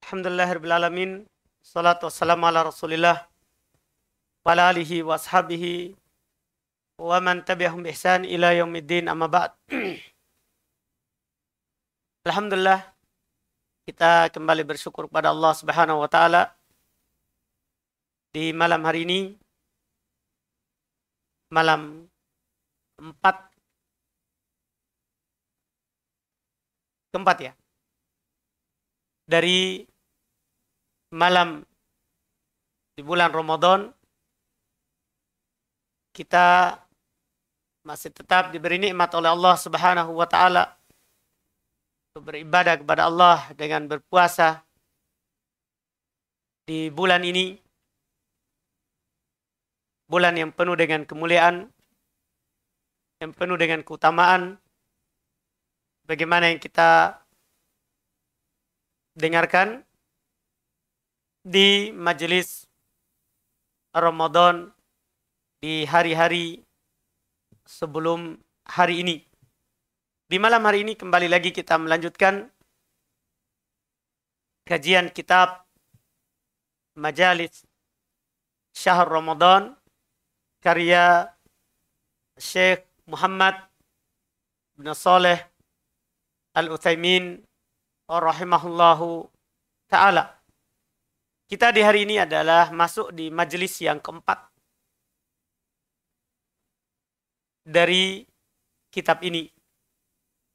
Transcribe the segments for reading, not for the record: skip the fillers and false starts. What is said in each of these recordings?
Alhamdulillahirabbil alamin. Salatu wassalamu ala Rasulillah wa ala alihi wa ashabihi wa man tabi'ahum bi ihsan ila yaumiddin, amma ba'd. Alhamdulillah, kita kembali bersyukur kepada Allah Subhanahu wa taala di malam hari ini, malam keempat ya, dari malam di bulan Ramadan. Kita masih tetap diberi nikmat oleh Allah Subhanahu wa taala untuk beribadah kepada Allah dengan berpuasa di bulan ini, bulan yang penuh dengan kemuliaan, yang penuh dengan keutamaan, bagaimana yang kita dengarkan di majelis Ramadan di hari-hari sebelum hari ini. Di malam hari ini kembali lagi kita melanjutkan kajian kitab Majalis Syahr Ramadan karya Syekh Muhammad bin Shalih Al-Utsaimin rahimahullahu ta'ala. Kita di hari ini adalah masuk di majelis yang keempat dari kitab ini.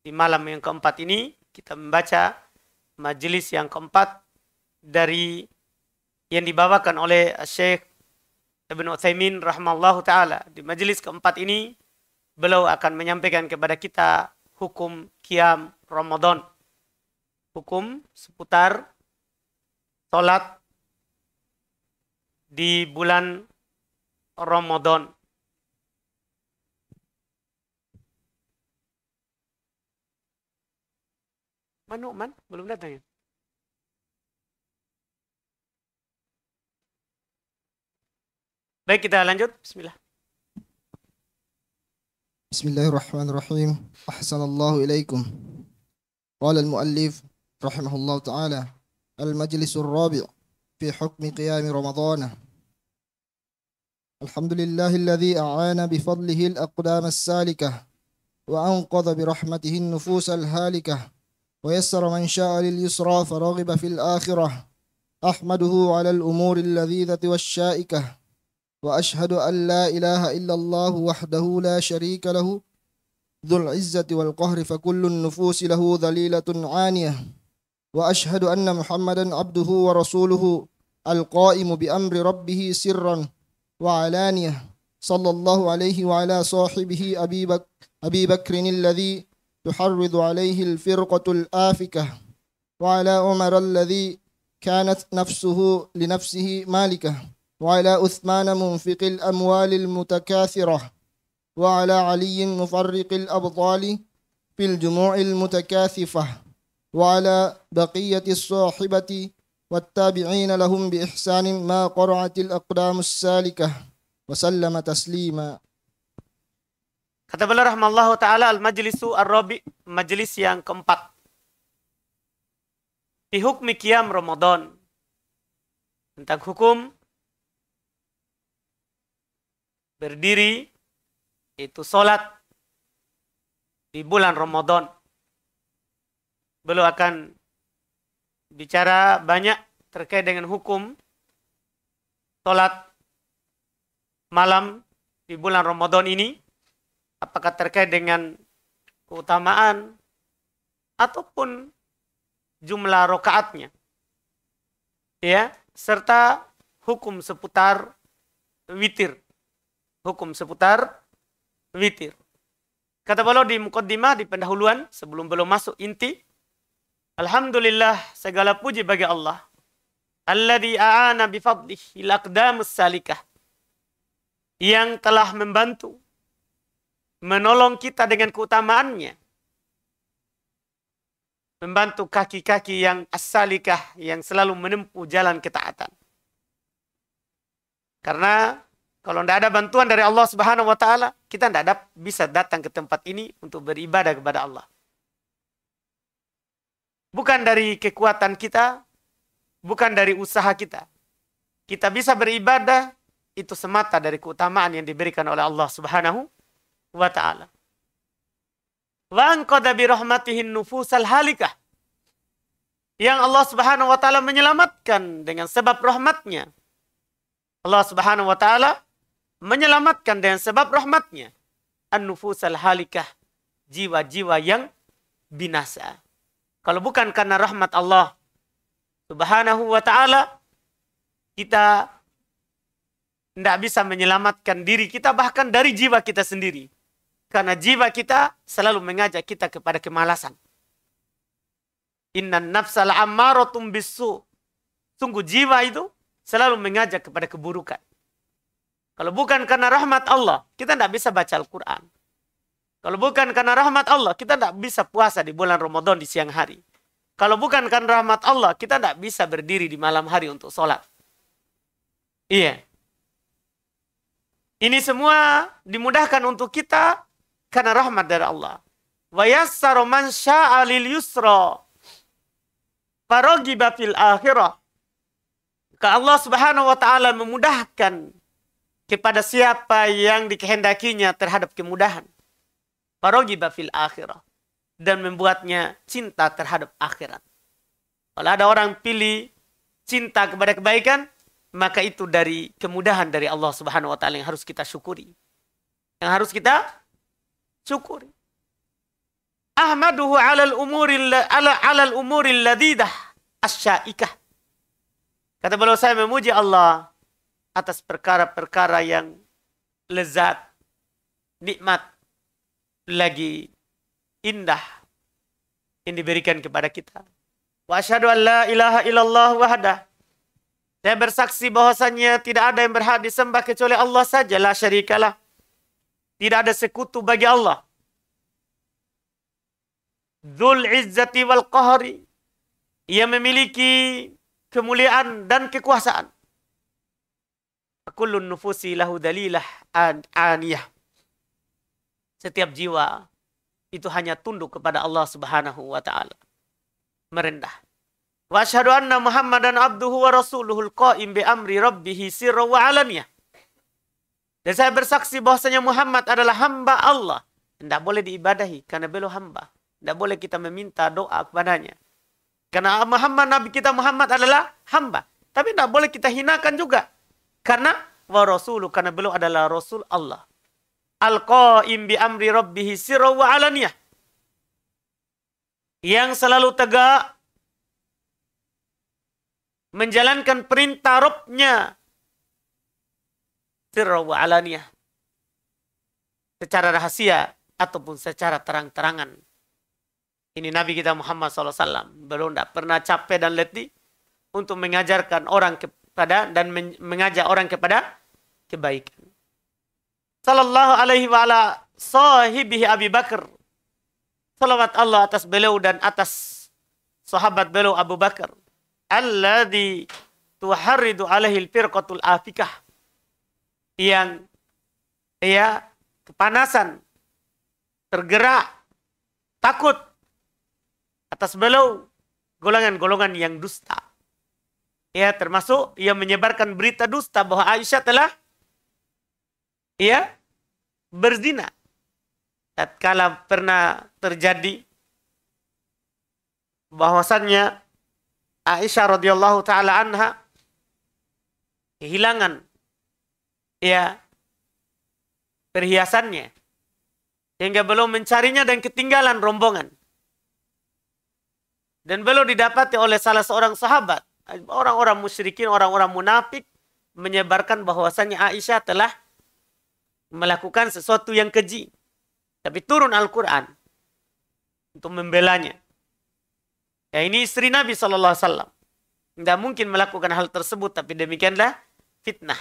Di malam yang keempat ini kita membaca majelis yang keempat dari yang dibawakan oleh Syekh Ibnu Utsaimin rahimahullahu ta'ala. Di majelis keempat ini beliau akan menyampaikan kepada kita hukum qiyam Ramadan. Hukum seputar sholat di bulan Ramadan. Man? Belum datang ya? Baik, kita lanjut. Bismillah. Bismillahirrahmanirrahim. Ahsanallahu ilaikum. Qala al-muallif rahimahullahu ta'ala, al-majlisul rabi' في حكم قيام رمضان. الحمد لله الذي أعان بفضله الأقدام السالكة وأنقذ برحمته النفوس الهالكة ويسر من شاء لليسرى فرغب في الآخرة. أحمده على الأمور اللذيذة والشائكة وأشهد أن لا إله إلا الله وحده لا شريك له ذو العزة والقهر فكل النفوس له ذليلة عانية. وأشهد أن محمدا عبده ورسوله القائم بأمر ربه سرا وعلانية، صلى الله عليه وعلى صاحبه أبي بكر الذي تحرض عليه الفرقة الآفكة، وعلى عمر الذي كانت نفسه لنفسه مالكة، وعلى عثمان منفق الأموال المتكاثرة، وعلى علي مفرق الأبطال في الجموع المتكاثفة، وعلى بقية الصاحبة والتابعين لهم بإحسان ما قرعت الأقدام السالكة وسلم تسليما. Kata beliau rahimahullahu ta'ala, al-majlisu ar-rabi', majelis yang keempat. Fi hukmi qiyam Ramadan, tentang hukum berdiri, itu sholat di bulan Ramadan. Beliau akan bicara banyak terkait dengan hukum sholat malam di bulan Ramadan ini. Apakah terkait dengan keutamaan ataupun jumlah rakaatnya, ya, serta hukum seputar witir. Hukum seputar witir. Kata beliau di muqaddimah, di pendahuluan, sebelum belum masuk inti, alhamdulillah, segala puji bagi Allah, alladzi a'ana bifadlihi al-aqdamus salikah, yang telah membantu, menolong kita dengan keutamaannya, membantu kaki-kaki yang as-salikah, yang selalu menempuh jalan ketaatan. Karena kalau tidak ada bantuan dari Allah Subhanahu wa taala, kita tidak bisa datang ke tempat ini untuk beribadah kepada Allah. Bukan dari kekuatan kita, bukan dari usaha kita. Kita bisa beribadah itu semata dari keutamaan yang diberikan oleh Allah Subhanahu wa taala. Wa anqadha bi rahmatihin nufusal halikah. Yang Allah Subhanahu wa taala menyelamatkan dengan sebab rahmatnya. Allah Subhanahu wa taala menyelamatkan dengan sebab rahmatnya an-nufusal halikah, jiwa-jiwa yang binasa. Kalau bukan karena rahmat Allah Subhanahu wa taala, kita tidak bisa menyelamatkan diri kita bahkan dari jiwa kita sendiri. Karena jiwa kita selalu mengajak kita kepada kemalasan. Innan nafsal ammaratum bisu. Sungguh jiwa itu selalu mengajak kepada keburukan. Kalau bukan karena rahmat Allah, kita tidak bisa baca Al-Quran. Kalau bukan karena rahmat Allah, kita tidak bisa puasa di bulan Ramadan di siang hari. Kalau bukan karena rahmat Allah, kita tidak bisa berdiri di malam hari untuk sholat. Iya. Ini semua dimudahkan untuk kita karena rahmat dari Allah. Wa yassara man syaa lil yusra faraghiba fil akhirah. Ka Allah Subhanahu wa taala memudahkan kepada siapa yang dikehendakinya terhadap kemudahan. Faraghiba fil akhirah. Dan membuatnya cinta terhadap akhirat. Kalau ada orang pilih cinta kepada kebaikan, maka itu dari kemudahan dari Allah Subhanahu wa taala yang harus kita syukuri. Yang harus kita syukuri. Ahmaduhu 'alal umuril ladidah asyaikah. Kata beliau, saya memuji Allah atas perkara-perkara yang lezat, nikmat, lagi indah yang diberikan kepada kita. Wa asyhadu an la ilaha illallah wahdah. Saya bersaksi bahwasannya tidak ada yang berhak disembah kecuali Allah saja, la syarikalah. Tidak ada sekutu bagi Allah. Dzul izzati wal qahri. Ia memiliki kemuliaan dan kekuasaan. Kullun nufusi lahu dalilah aniyah. Setiap jiwa itu hanya tunduk kepada Allah Subhanahu wa taala. Merendah. Wa asyhadu anna Muhammadan abduhu wa rasuluhul qa'im bi amri rabbih sirra wa alaniyah. Dan saya bersaksi bahwasanya Muhammad adalah hamba Allah. Tidak boleh diibadahi karena beliau hamba. Tidak boleh kita meminta doa kepadanya. Karena Nabi kita Muhammad adalah hamba. Tapi tidak boleh kita hinakan juga. Karena wa rasuluh, karena beliau adalah rasul Allah. Al-qa'im bi amri rabbih sirra wa alaniyah. Yang selalu tegak menjalankan perintah Rabb-Nya sirra wa alaniyah. Secara rahasia ataupun secara terang-terangan. Ini Nabi kita Muhammad SAW. Beliau tidak pernah capek dan letih untuk mengajarkan orang kepada dan mengajak orang kepada kebaikan. Sallallahu alaihi wa ala sahibihi Abi Bakar. Salawat Allah atas beliau dan atas sahabat beliau Abu Bakar. Alladhi tuharridu alaihi al-firqatul afikah. Yang kepanasan, tergerak, takut atas beliau golongan-golongan yang dusta. Ya, termasuk yang menyebarkan berita dusta bahwa Aisyah telah berzina. Tatkala pernah terjadi bahwasannya Aisyah radhiyallahu taala anha kehilangan perhiasannya sehingga belum mencarinya dan ketinggalan rombongan. Dan belum didapati oleh salah seorang sahabat. Orang-orang musyrikin, orang-orang munafik menyebarkan bahwasannya Aisyah telah melakukan sesuatu yang keji. Tapi turun Al-Quran untuk membelanya. Ya, ini istri Nabi SAW. Tidak mungkin melakukan hal tersebut, tapi demikianlah fitnah.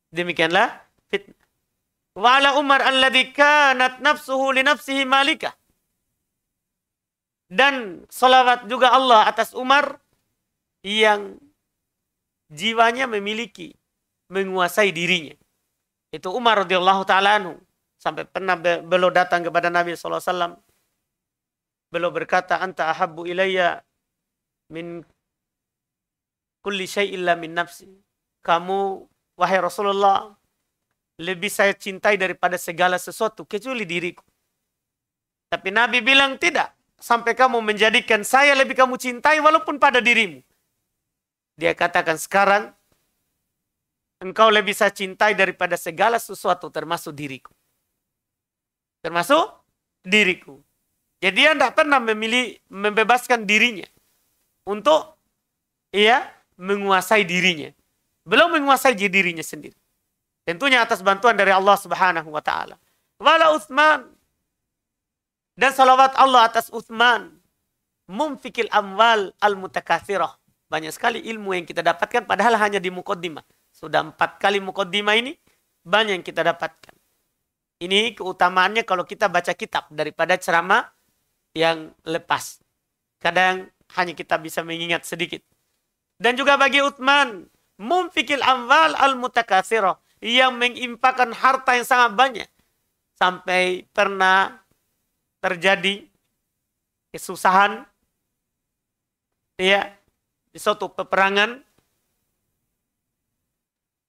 Demikianlah fitnah. Wa ala Umar alladhi kanat nafsuhu li nafsihi malikah. Dan salawat juga Allah atas Umar yang jiwanya menguasai dirinya. Itu Umar radhiyallahu ta'ala anhu. Sampai pernah beliau datang kepada Nabi SAW. Beliau berkata, anta ahabbu ilayya min kulli syai'in illa min nafsi. Kamu, wahai Rasulullah, lebih saya cintai daripada segala sesuatu kecuali diriku. Tapi Nabi bilang tidak. Sampai kamu menjadikan saya lebih kamu cintai walaupun pada dirimu. Dia katakan sekarang engkau lebih saya cintai daripada segala sesuatu termasuk diriku. Termasuk diriku. Jadi dia tidak pernah membebaskan dirinya untuk menguasai dirinya. Belum menguasai dirinya sendiri. Tentunya atas bantuan dari Allah Subhanahu wa taala. Wala Utsman, dan salawat Allah atas Utsman, mumfikil amwal al-mutakatsirah. Banyak sekali ilmu yang kita dapatkan padahal hanya di muqaddimah. Sudah 4 kali muqaddimah ini banyak yang kita dapatkan. Ini keutamaannya kalau kita baca kitab daripada ceramah yang lepas. Kadang hanya kita bisa mengingat sedikit. Dan juga bagi Utsman, mumfikil amwal al-mutakatsirah, yang menginfakkan harta yang sangat banyak. Sampai pernah terjadi kesusahan di suatu peperangan,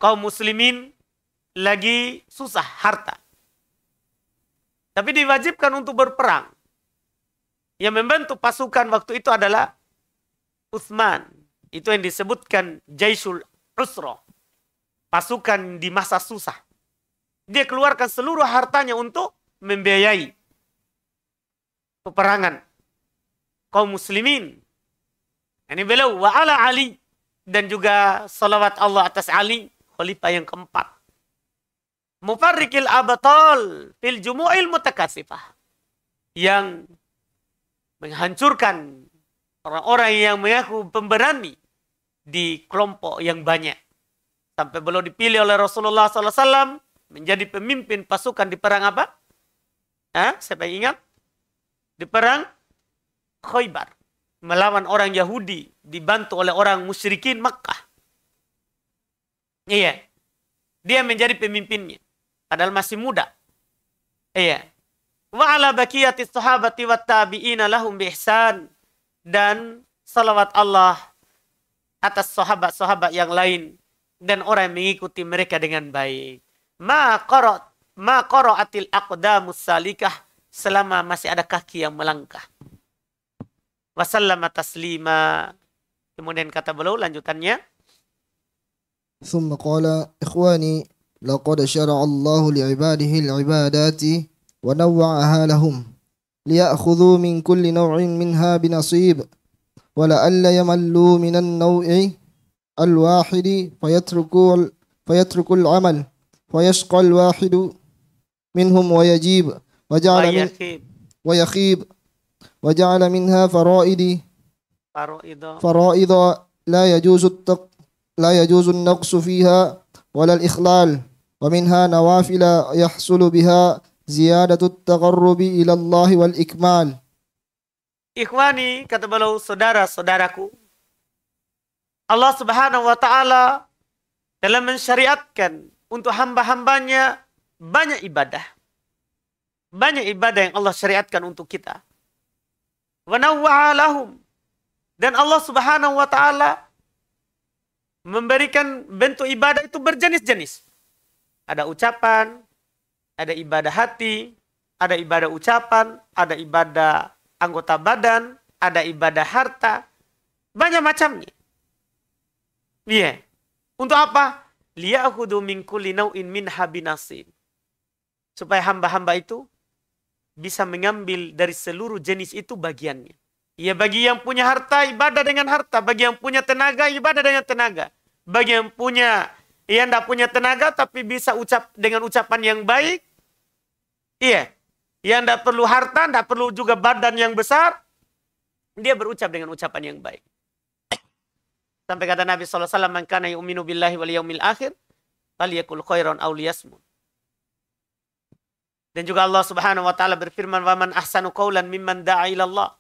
kaum muslimin lagi susah harta. Tapi diwajibkan untuk berperang. Yang membantu pasukan waktu itu adalah Utsman. Itu yang disebutkan Jaisul Usra. Pasukan di masa susah. Dia keluarkan seluruh hartanya untuk membiayai peperangan kaum muslimin. Ini beliau wa ala Ali, dan juga salawat Allah atas Ali, khalifah yang keempat. Mufarriqil abatal fil jumu'il mutakatsifah, yang menghancurkan orang-orang yang mengaku pemberani di kelompok yang banyak. Sampai beliau dipilih oleh Rasulullah SAW menjadi pemimpin pasukan di perang apa? Siapa yang ingat? Di perang Khaybar. Melawan orang Yahudi. Dibantu oleh orang musyrikin Makkah. Iya. Dia menjadi pemimpinnya. Padahal masih muda. Iya. Wa ala baqiyatis sahabati wat tabi'ina lahum bi ihsan. Dan salawat Allah atas sahabat-sahabat yang lain dan orang yang mengikuti mereka dengan baik. Ma qara'atil aqdamus salikah, selama masih ada kaki yang melangkah. Wasallama taslima. Kemudian kata beliau lanjutannya. ثم قال إخواني لقد شرع الله لعباده العبادات ونوعها لهم ليأخذوا من كل نوع منها بنصيب ولئلا يملوا من النوع الواحد فيتركوا العمل فيشقى الواحد منهم ويخيب وجعل منها فرائض لا يجوز النقص فيها ولا الإخلال ومنها نوافل يحصل بها زيادة التقرب إلى الله والإكمال. Ikhwani, kata beliau, saudara-saudaraku, Allah Subhanahu wa taala telah mensyariatkan untuk hamba-hambanya banyak ibadah. Banyak ibadah yang Allah syariatkan untuk kita. Wa nawwa'a lahum. Dan Allah Subhanahu wa taala memberikan bentuk ibadah itu berjenis-jenis. Ada ucapan, ada ibadah hati, ada ibadah ucapan, ada ibadah anggota badan, ada ibadah harta, banyak macamnya. Iya. Untuk apa? Liya'khudhu min kulli naw'in minha binasib. Supaya hamba-hamba itu bisa mengambil dari seluruh jenis itu bagiannya. Ya, bagi yang punya harta, ibadah dengan harta. Bagi yang punya tenaga, ibadah dengan tenaga. Bagi yang punya, yang tidak punya tenaga tapi bisa ucap dengan ucapan yang baik. Iya. Yang tidak perlu harta, tidak perlu juga badan yang besar. Dia berucap dengan ucapan yang baik. Sampai kata Nabi SAW, man kana yu'minu billahi wal yaumil akhir, falyakul khairan aw liyasmut. Dan juga Allah Subhanahu wa taala berfirman, wa man ahsanu qawlan mimman da'a ila Allah.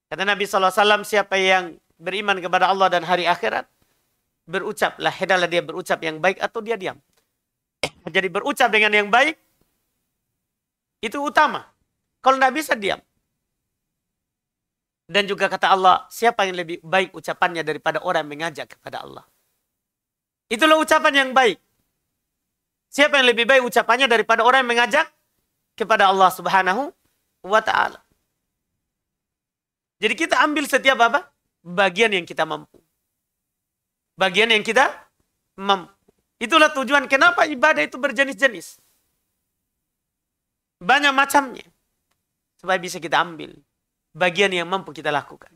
Kata Nabi SAW, siapa yang beriman kepada Allah dan hari akhirat, berucaplah, hendaklah dia berucap yang baik atau dia diam. Jadi berucap dengan yang baik, itu utama. Kalau tidak bisa diam. Dan juga kata Allah, siapa yang lebih baik ucapannya daripada orang yang mengajak kepada Allah. Itulah ucapan yang baik. Siapa yang lebih baik ucapannya daripada orang yang mengajak kepada Allah Subhanahu wa ta'ala. Jadi kita ambil setiap apa? Bagian yang kita mampu. Bagian yang kita mampu. Itulah tujuan kenapa ibadah itu berjenis-jenis. Banyak macamnya. Supaya bisa kita ambil bagian yang mampu kita lakukan.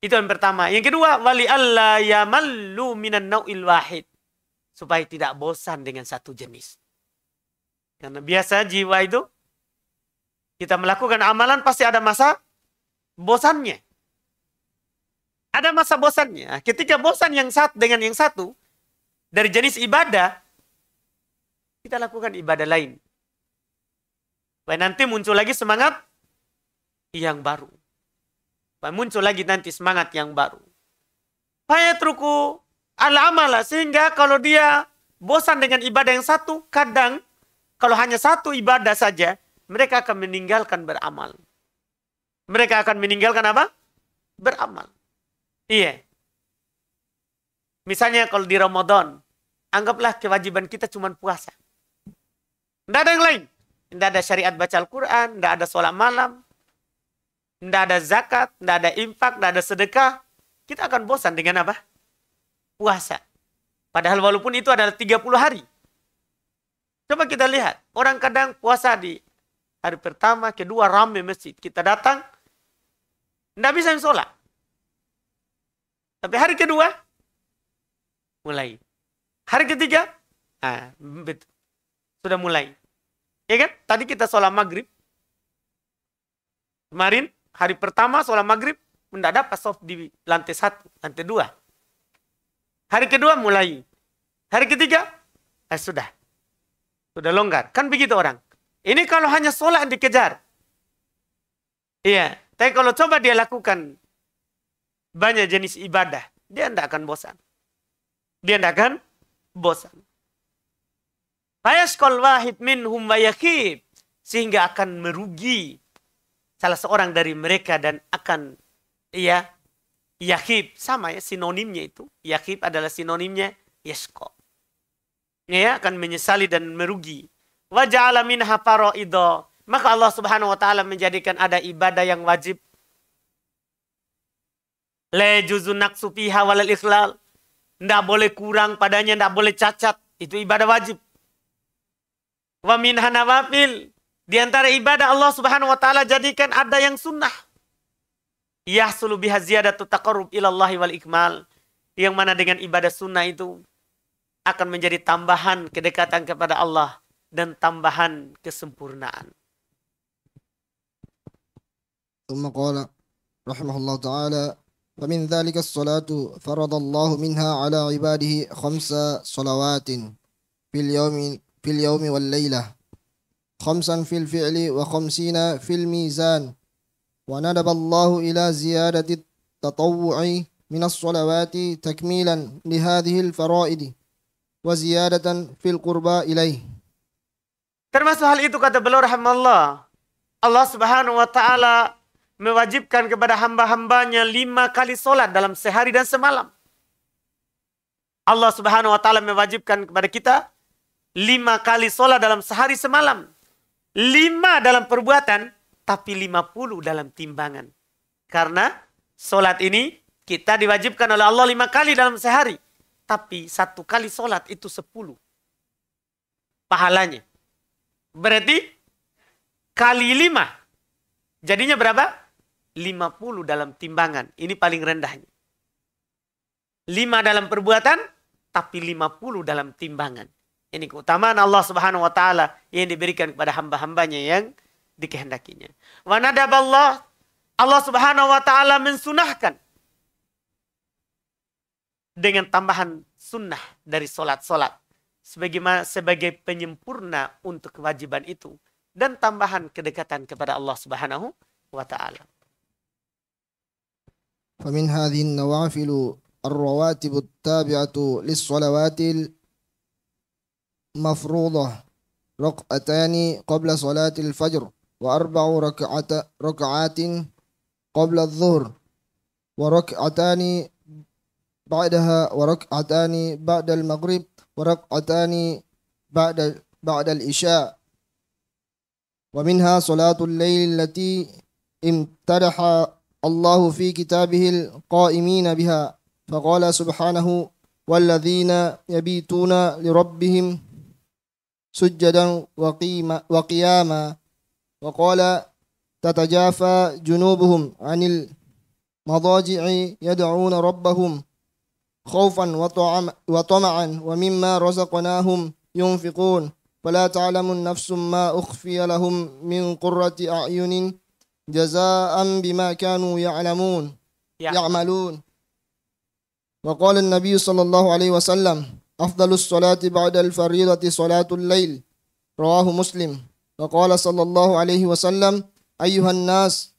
Itu yang pertama. Yang kedua, wali alla yamallu minan nau'il wahid. Supaya tidak bosan dengan satu jenis. Karena biasa jiwa itu, kita melakukan amalan pasti ada masa bosannya. Ada masa bosannya. Ketika bosan yang satu dengan yang satu, dari jenis ibadah, kita lakukan ibadah lain. Supaya nanti muncul lagi semangat yang baru. Supaya muncul lagi nanti semangat yang baru. Fayatruku al-amala. Sehingga kalau dia bosan dengan ibadah yang satu, kadang kalau hanya satu ibadah saja, mereka akan meninggalkan beramal. Mereka akan meninggalkan apa? Beramal. Iya. Misalnya kalau di Ramadan, anggaplah kewajiban kita cuma puasa. Tidak ada yang lain. Tidak ada syariat baca Al-Quran, tidak ada sholat malam, tidak ada zakat, tidak ada infak, tidak ada sedekah. Kita akan bosan dengan apa? Puasa. Padahal walaupun itu adalah 30 hari. Coba kita lihat. Orang kadang puasa di hari pertama, kedua ramai masjid. Kita datang, tidak bisa sholat. Tapi hari kedua, mulai. Hari ketiga, betul. Sudah mulai. Ya kan? Tadi kita sholat maghrib. Kemarin, hari pertama sholat maghrib, tidak dapat soft di lantai 1, lantai 2. Hari kedua mulai. Hari ketiga, sudah. Sudah longgar. Kan begitu orang. Ini kalau hanya sholat dikejar. Iya. Tapi kalau coba dia lakukan banyak jenis ibadah, dia tidak akan bosan. Dia tidak akan bosan. Fayashqal wahid minhum wa yakhib. Sehingga akan merugi salah seorang dari mereka dan akan yakhib. Sama ya sinonimnya itu. Yakhib adalah sinonimnya yashqa. Ya, akan menyesali dan merugi. Wa ja'ala minha faraidha. Maka Allah Subhanahu wa taala menjadikan ada ibadah yang wajib. La yajuzu naqsu fiha walal ikhlal. Tidak boleh kurang padanya, tidak boleh cacat. Itu ibadah wajib. Wa minha nawafil. Di antara ibadah Allah Subhanahu wa taala jadikan ada yang sunnah. Yahsulu biha ziyadatu taqarrub ilallahi wal ikmal. Yang mana dengan ibadah sunnah itu akan menjadi tambahan kedekatan kepada Allah dan tambahan kesempurnaan. ثم قال رحمه الله تعالى ومن ذلك الصلاة فرض الله منها على عباده 5 صلوات في اليوم والليلة 5 في الفعل و50 في الميزان وندب الله إلى زيادة التطوع من الصلوات تكميلا لهذه الفرائض وزيادة في القربى إليه. Termasuk hal itu kata beliau rahimahullah, Allah Subhanahu wa taala mewajibkan kepada hamba-hambanya 5 kali solat dalam sehari dan semalam. Allah Subhanahu wa taala mewajibkan kepada kita 5 kali solat dalam sehari semalam. 5 dalam perbuatan, tapi 50 dalam timbangan. Karena solat ini kita diwajibkan oleh Allah 5 kali dalam sehari. Tapi 1 kali solat itu 10 pahalanya. Berarti kali 5. Jadinya berapa? 50 dalam timbangan. Ini paling rendahnya. 5 dalam perbuatan, tapi 50 dalam timbangan. Ini keutamaan Allah Subhanahu wa taala yang diberikan kepada hamba-hambanya yang dikehendakinya. Wa nadaballah, Allah Subhanahu wa taala mensunahkan dengan tambahan sunnah dari solat-solat sebagai penyempurna untuk kewajiban itu dan tambahan kedekatan kepada Allah Subhanahu wa taala. فمن هذه النوافل الرواتب التابعة للصلوات المفروضة ركعتان قبل صلاة الفجر و4 ركعات قبل الظهر وركعتان بعدها وركعتان بعد المغرب وركعتان بعد العشاء. ومنها صلاة الليل التي امتدح الله في كتابه القائمين بها، فقال سبحانه: والذين يبيتون لربهم سجدا وقياما. وقال: تتجافى جنوبهم عن المضاجع يدعون ربهم خوفا وطمعا ومما رزقناهم ينفقون فلا تعلم نفس ما أخفي لهم من قرة أعين جزاء بما كانوا يعملون. وقال النبي صلى الله عليه وسلم: أفضل الصلاة بعد الفريضة صلاة الليل، رواه مسلم. وقال صلى الله عليه وسلم: أيها الناس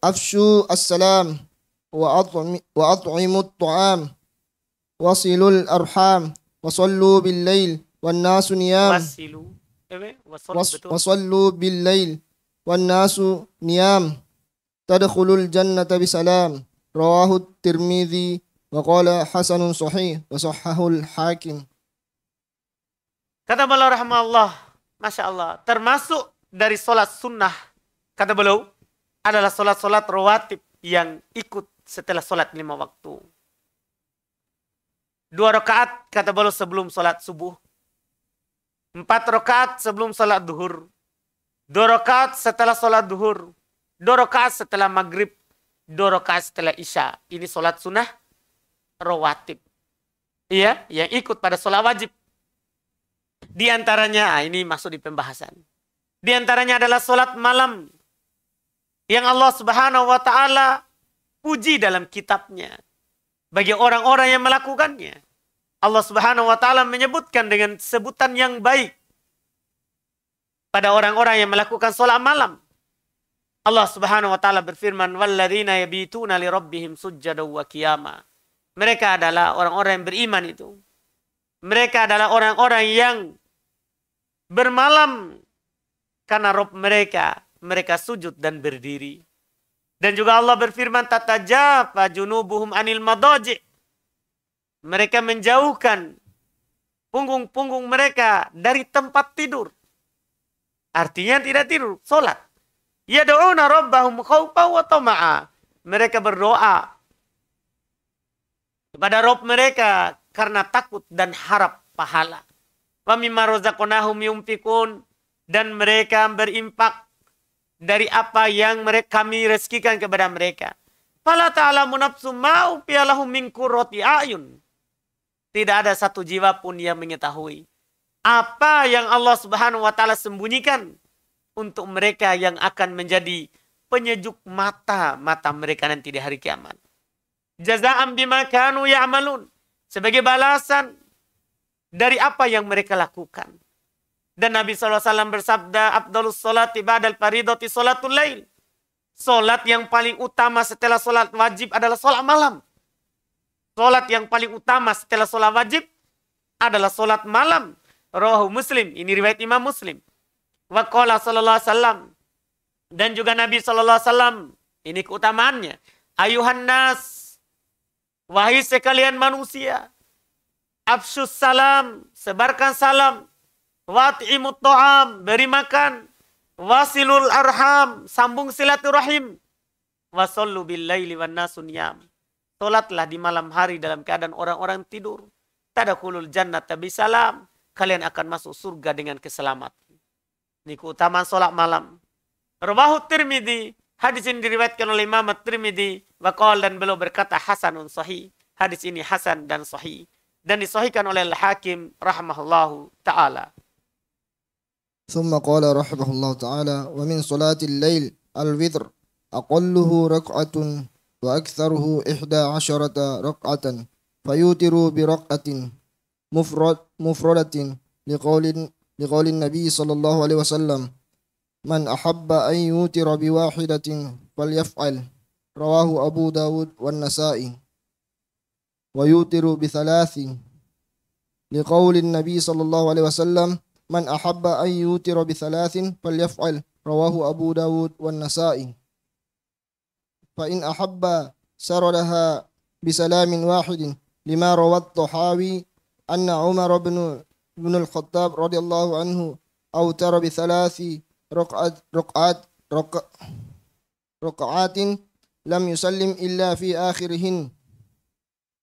أفشوا السلام وأطعموا الطعام وصلوا الأرحام وصلوا بالليل والناس نيام وصلوا بالليل والناس نيام تدخلوا الجنة بسلام، رواه الترمذي وقال حسن صحيح وصححه الحاكم. Kata beliau rahmatullah, Masya Allah, termasuk dari sholat sunnah, kata beliau, adalah sholat-sholat rawatib yang ikut setelah sholat 5 waktu. 2 rakaat, kata beliau, sebelum sholat subuh. 4 rakaat sebelum sholat duhur. 2 rakaat setelah sholat duhur. 2 rakaat setelah maghrib. 2 rakaat setelah isya. Ini sholat sunnah rawatib. Iya, yang ikut pada sholat wajib. Di antaranya, ini masuk di pembahasan. Di antaranya adalah sholat malam. Yang Allah Subhanahu wa ta'ala puji dalam kitabnya. Bagi orang-orang yang melakukannya. Allah Subhanahu wa ta'ala menyebutkan dengan sebutan yang baik. Pada orang-orang yang melakukan sholat malam. Allah Subhanahu wa ta'ala berfirman, وَالَّذِينَ يَبِيتُونَ لِرَبِّهِمْ سُجَّدًا وَقِيَامًا. Mereka adalah orang-orang yang beriman itu. Mereka adalah orang-orang yang bermalam karena Rabb mereka. Mereka sujud dan berdiri. Dan juga Allah berfirman, tatajafa junubuhum anil madaji'. Mereka menjauhkan punggung-punggung mereka dari tempat tidur. Artinya tidak tidur, sholat. Yad'una rabbahum khawfan wa tama'a. Mereka berdoa kepada Rabb mereka karena takut dan harap pahala. Wa mimma razaqnahum yunfikun. Dan mereka berimpak dari apa yang kami rezekikan kepada mereka. Fala ta'lamu nafsum ma ufiya lahum min qurrati a'yun. Tidak ada satu jiwa pun yang mengetahui apa yang Allah Subhanahu wa ta'ala sembunyikan untuk mereka yang akan menjadi penyejuk mata mereka nanti di hari kiamat. Jaza'an bima kanu ya'malun. Sebagai balasan dari apa yang mereka lakukan. Dan Nabi SAW bersabda, Afdalus sholati ba'dal faridati sholatul lail. Sholat yang paling utama setelah sholat wajib adalah sholat malam. Sholat yang paling utama setelah sholat wajib adalah sholat malam. Rawahu Muslim. Ini riwayat Imam Muslim. Wa qala sallallahu alaihi wasallam. Dan juga Nabi SAW. Ini keutamaannya. Ayuhan nas. Wahai sekalian manusia. Afshus salam. Sebarkan salam. Wat'imut ta'am, beri makan. Wasilul arham, sambung silaturahim. Wasallu bil laili wan nasu niyam. Salatlah di malam hari dalam keadaan orang-orang tidur. Tadkhulul jannata bisalam. Kalian akan masuk surga dengan keselamatan. Ini keutamaan salat malam. Rawahu Tirmidzi, hadis ini diriwayatkan oleh Imam Tirmidzi, waqal, dan beliau berkata hasanun sahih. Hadis ini hasan dan sahih. Dan disahihkan oleh Al-Hakim rahimahullahu taala. ثم قال رحمه الله تعالى: ومن صلاة الليل الوتر أقله ركعة وأكثره 11 ركعة فيوتر بركعة مفردة لقول النبي صلى الله عليه وسلم: من أحب أن يوتر بواحدة فليفعل، رواه أبو داود والنسائي. ويوتر ب3 لقول النبي صلى الله عليه وسلم: من أحب أن يوتر ب3 فليفعل، رواه أبو داود والنسائي. فإن أحب سردها بسلام واحد لما روى الطحاوي أن عمر بن الخطاب رضي الله عنه أوتر بثلاث ركعات ركعات رك- ركعات لم يسلم إلا في آخرهن.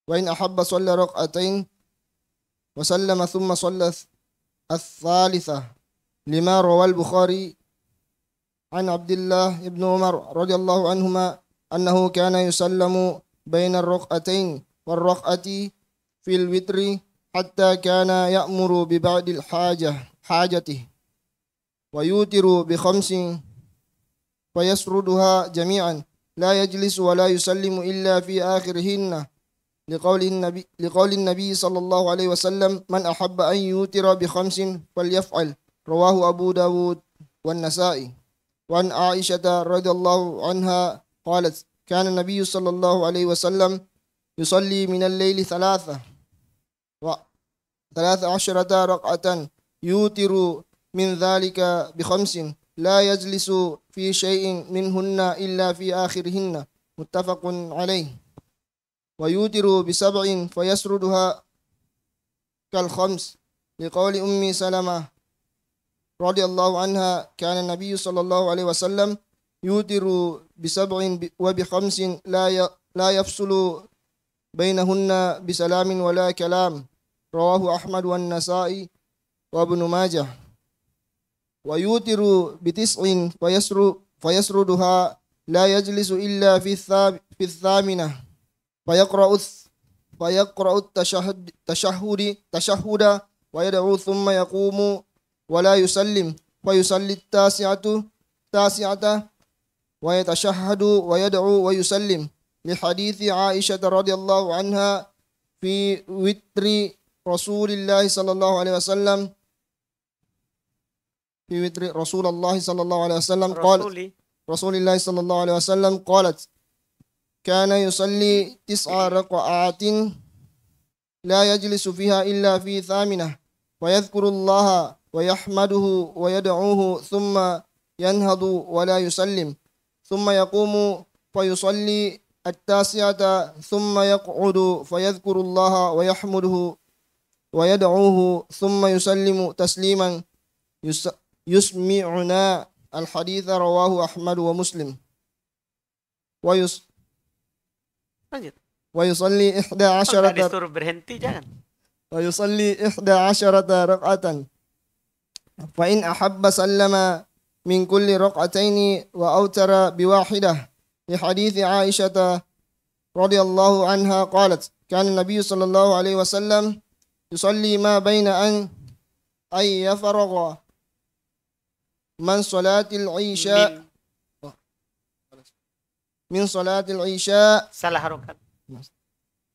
وإن أحب صلى ركعتين وسلم ثم صلى الثالثة لما روى البخاري عن عبد الله بن عمر رضي الله عنهما أنه كان يسلم بين الركعتين والركعة في الوتر حتى كان يأمر ببعض حاجته ويوتر بخمس فيسردها جميعا لا يجلس ولا يسلم إلا في آخرهن لقول النبي صلى الله عليه وسلم من أحب أن يوتر بخمس فليفعل. رواه أبو داود والنسائي. وعن عائشة رضي الله عنها قالت كان النبي صلى الله عليه وسلم يصلي من الليل 13 ركعة يوتر من ذلك بخمس لا يجلس في شيء منهن إلا في آخرهن. متفق عليه. ويوتر ب7 فيسردها كالخمس لقول أم سلمة رضي الله عنها كان النبي صلى الله عليه وسلم يوتر ب7 وب5 لا يفصل بينهن بسلام ولا كلام. رواه أحمد والنسائي وابن ماجه. ويوتر ب9 فيسردها لا يجلس إلا في الثامنة فيقرأ التشهد ويدعو ثم يقوم ولا يسلم فيصلي التاسعة ويتشهد ويدعو ويسلم لحديث عائشة رضي الله عنها في وتر رسول الله صلى الله عليه وسلم في وتر رسول الله صلى الله عليه وسلم قالت رسول الله صلى الله عليه وسلم قالت كان يصلي 9 ركعات لا يجلس فيها إلا في ثامنة ويذكر الله ويحمده ويدعوه ثم ينهض ولا يسلم ثم يقوم فيصلي التاسعة ثم يقعد فيذكر الله ويحمده ويدعوه ثم يسلم تسليما يسمعنا الحديث. رواه أحمد ومسلم. ويصلي 11 disuruh berhenti jangan. ويصلي 11 ركعة فإن أحب سلم من كل ركعتين وأوتر بواحدة لحديث عائشة رضي الله عنها قالت كان النبي صلى الله عليه وسلم يصلي ما بين أن يفرغ من صلاة العشاء Salah harokat.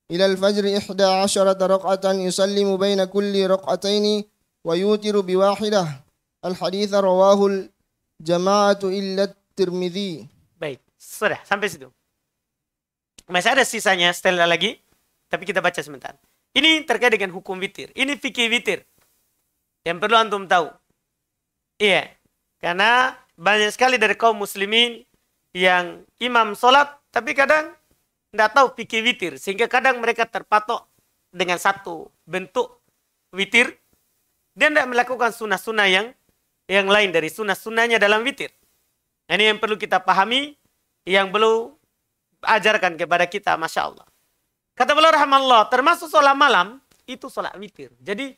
إلى الفجر 11 ركعة يسلم بين كل ركعتين ويوتر بواحدة. الحديث رواه الجماعة إلا الترمذي. Baik, sudah sampai situ. Masih ada sisanya setelah lagi, tapi kita baca sebentar. Ini terkait dengan hukum witir. Ini fikih witir yang perlu antum tahu. Iya, karena banyak sekali dari kaum muslimin yang imam sholat, tapi kadang tidak tahu fikih witir. Sehingga kadang mereka terpatok dengan satu bentuk witir. Dia tidak melakukan sunnah-sunnah yang lain dari sunnah-sunnahnya dalam witir. Ini yang perlu kita pahami, yang perlu ajarkan kepada kita, Masya Allah. Kata beliau rahmatullah, termasuk sholat malam, itu sholat witir. Jadi,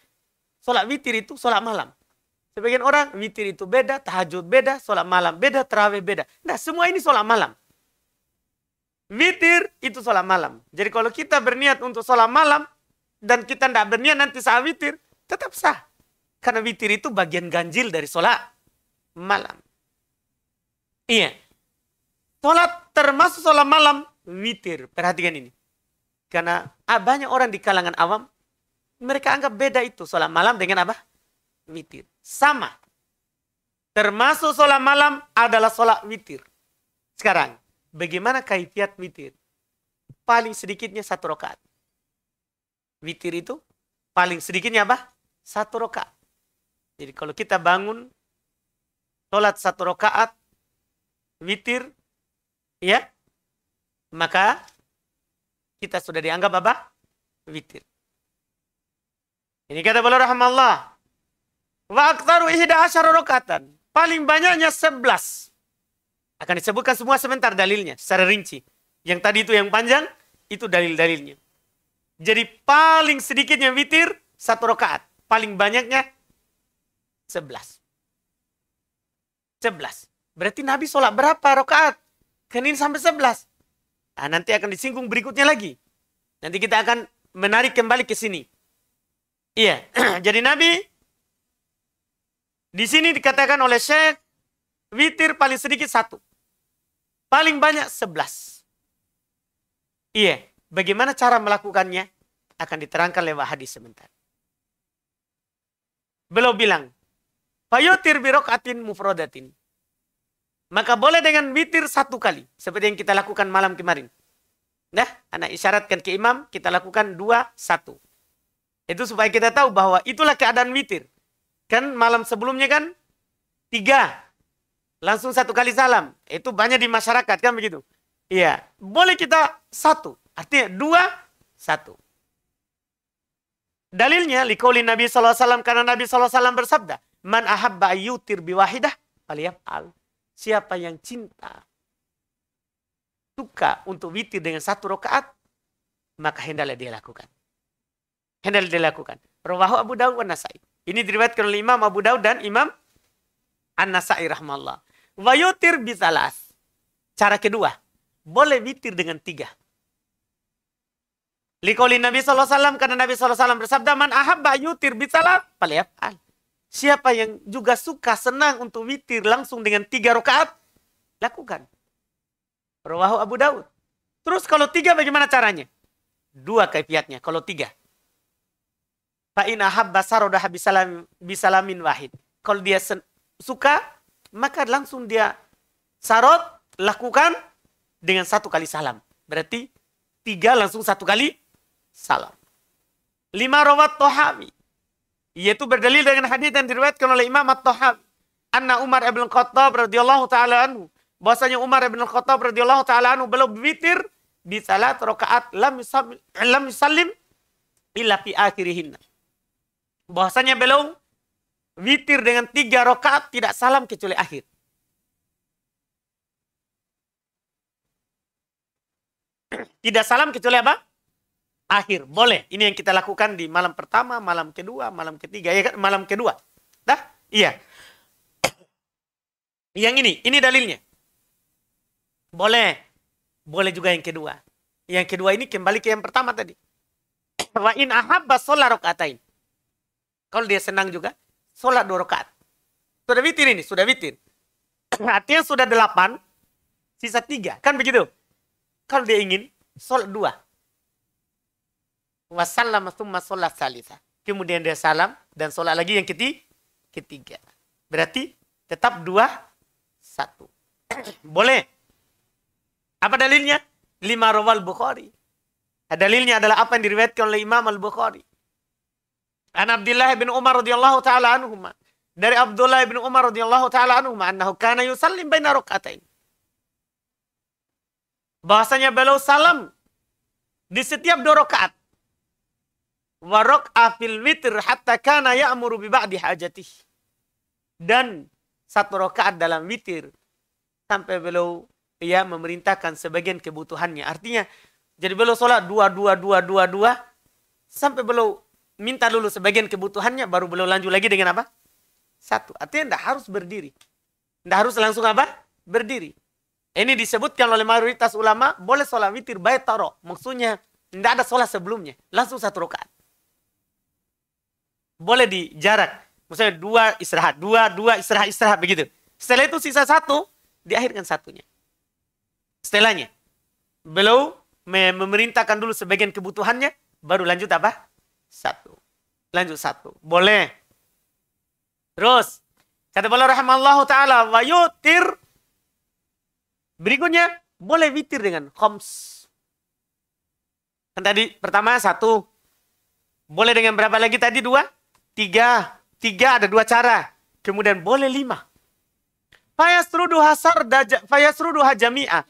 sholat witir itu sholat malam. Sebagian orang, witir itu beda, tahajud beda, sholat malam beda, tarawih beda. Nah, semua ini sholat malam. Witir itu sholat malam. Jadi kalau kita berniat untuk sholat malam, dan kita tidak berniat nanti saat witir, tetap sah. Karena witir itu bagian ganjil dari sholat malam. Iya. Sholat termasuk sholat malam, witir. Perhatikan ini. Karena banyak orang di kalangan awam, mereka anggap beda itu. Sholat malam dengan apa? Witir. Sama. Termasuk sholat malam adalah sholat witir. Sekarang, bagaimana kaifiat witir? Paling sedikitnya 1 rakaat. Witir itu paling sedikitnya apa? 1 rakaat. Jadi kalau kita bangun sholat 1 rakaat witir, ya, maka kita sudah dianggap apa? Witir. Ini kata beliau rahimallah. Wa aktsaru 11 rakaatan. Paling banyaknya 11. Akan disebutkan semua sebentar dalilnya secara rinci. Yang tadi itu yang panjang, itu dalil-dalilnya. Jadi paling sedikitnya witir 1 rakaat. Paling banyaknya 11. 11. Berarti Nabi sholat berapa rakaat? Kan ini sampai 11. Nah, nanti akan disinggung berikutnya lagi. Nanti kita akan menarik kembali ke sini. Iya. Jadi Nabi di sini dikatakan oleh Syekh, witir paling sedikit 1. Paling banyak 11. Iya. Bagaimana cara melakukannya? Akan diterangkan lewat hadis sebentar. Beliau bilang, fayutir bi rakaatin mufradatin. Maka boleh dengan witir 1 kali. Seperti yang kita lakukan malam kemarin. Nah, anak isyaratkan ke imam, kita lakukan 2-1. Itu supaya kita tahu bahwa itulah keadaan witir. Kan malam sebelumnya kan 3. Langsung 1 kali salam. Itu banyak di masyarakat kan begitu. Iya. Boleh kita 1. Artinya 2-1. Dalilnya, liqauli Nabi SAW, karena Nabi SAW bersabda, man ahabba ayyutir biwahidah, faliyaf'al. Siapa yang cinta, suka untuk witir dengan 1 rakaat, maka hendaklah dia lakukan. Hendaklah dia lakukan. Rawahu Abu Dawud wa Nasa'i. Ini diriwayatkan oleh Imam Abu Dawud dan Imam An-Nasa'i rahmallah. Wa yutir bisalas. Cara kedua, boleh witir dengan 3. Liqauli Nabi SAW, karena Nabi SAW bersabda, man ahabba yutir bisalas, faliyaf'al. Siapa yang juga suka, senang untuk witir langsung dengan 3 rakaat, lakukan. Rawahu Abu Dawud. Terus kalau 3 bagaimana caranya? 2 kaifiatnya kalau 3. Fa in ahabba sarodah bisalamin wahid. Kalau dia suka, maka langsung dia sarot, lakukan dengan 1 kali salam. Berarti 3 langsung 1 kali salam. 5 rawat Tohawi. Yaitu berdalil dengan hadis yang diriwayatkan oleh Imam At-Tahawi. Anna Umar ibn Khattab radhiyallahu ta'ala anhu. Bahwasanya Umar ibn Khattab radhiyallahu ta'ala anhu beliau witir di salat rakaat lam yusallim illa fi akhirihinna. Bahwasanya beliau witir dengan 3 rakaat tidak salam kecuali akhir. Tidak salam kecuali apa? Akhir. Boleh. Ini yang kita lakukan di malam pertama, malam kedua, malam ketiga. Ya kan? Malam kedua. Dah? Iya. Yang ini dalilnya. Boleh. Boleh juga yang kedua. Yang kedua ini kembali ke yang pertama tadi. Wa in ahabba sholat rakaatain. Kalau dia senang juga, sholat 2 rakaat. Sudah witir ini, sudah witir. Artinya sudah 8, sisa 3. Kan begitu? Kalau dia ingin, sholat 2. Wasallama thumma sholat salisa. Kemudian dia salam dan sholat lagi yang ketiga. Berarti tetap 2-1. Boleh. Apa dalilnya? 5 rawal Bukhari. Dalilnya adalah apa yang diriwayatkan oleh Imam Al-Bukhari. An Abdullah bin Umar radhiyallahu ta'ala anhuma. Dari Abdullah bin Umar radhiyallahu ta'ala anhuma. Annahu kana yusallim baina rakaatain. Bahasanya beliau salam di setiap 2 rakaat. Wa rak'a fil witr hatta kana ya'muru bi ba'di hajatih. Dan 1 rakaat dalam witir sampai beliau memerintahkan sebagian kebutuhannya. Artinya jadi beliau sholat 2 sampai beliau minta dulu sebagian kebutuhannya, baru beliau lanjut lagi dengan apa? 1. Artinya tidak harus berdiri. Tidak harus langsung apa? Berdiri. Ini disebutkan oleh mayoritas ulama, boleh sholat witir baik taro. Maksudnya tidak ada sholat sebelumnya. Langsung 1 rakaat. Boleh di jarak. Misalnya 2 istirahat, 2 istirahat begitu. Setelah itu sisa 1, diakhirkan 1-nya. Setelahnya, beliau memerintahkan dulu sebagian kebutuhannya, baru lanjut apa? 1. Lanjut 1. Boleh. Terus, kata beliau rahimallahu ta'ala, wa yutir. Berikutnya, boleh witir dengan khoms. Kan tadi pertama 1. Boleh dengan berapa lagi tadi? 2? 3. 3 ada 2 cara. Kemudian boleh 5. fayasruduha jami'a.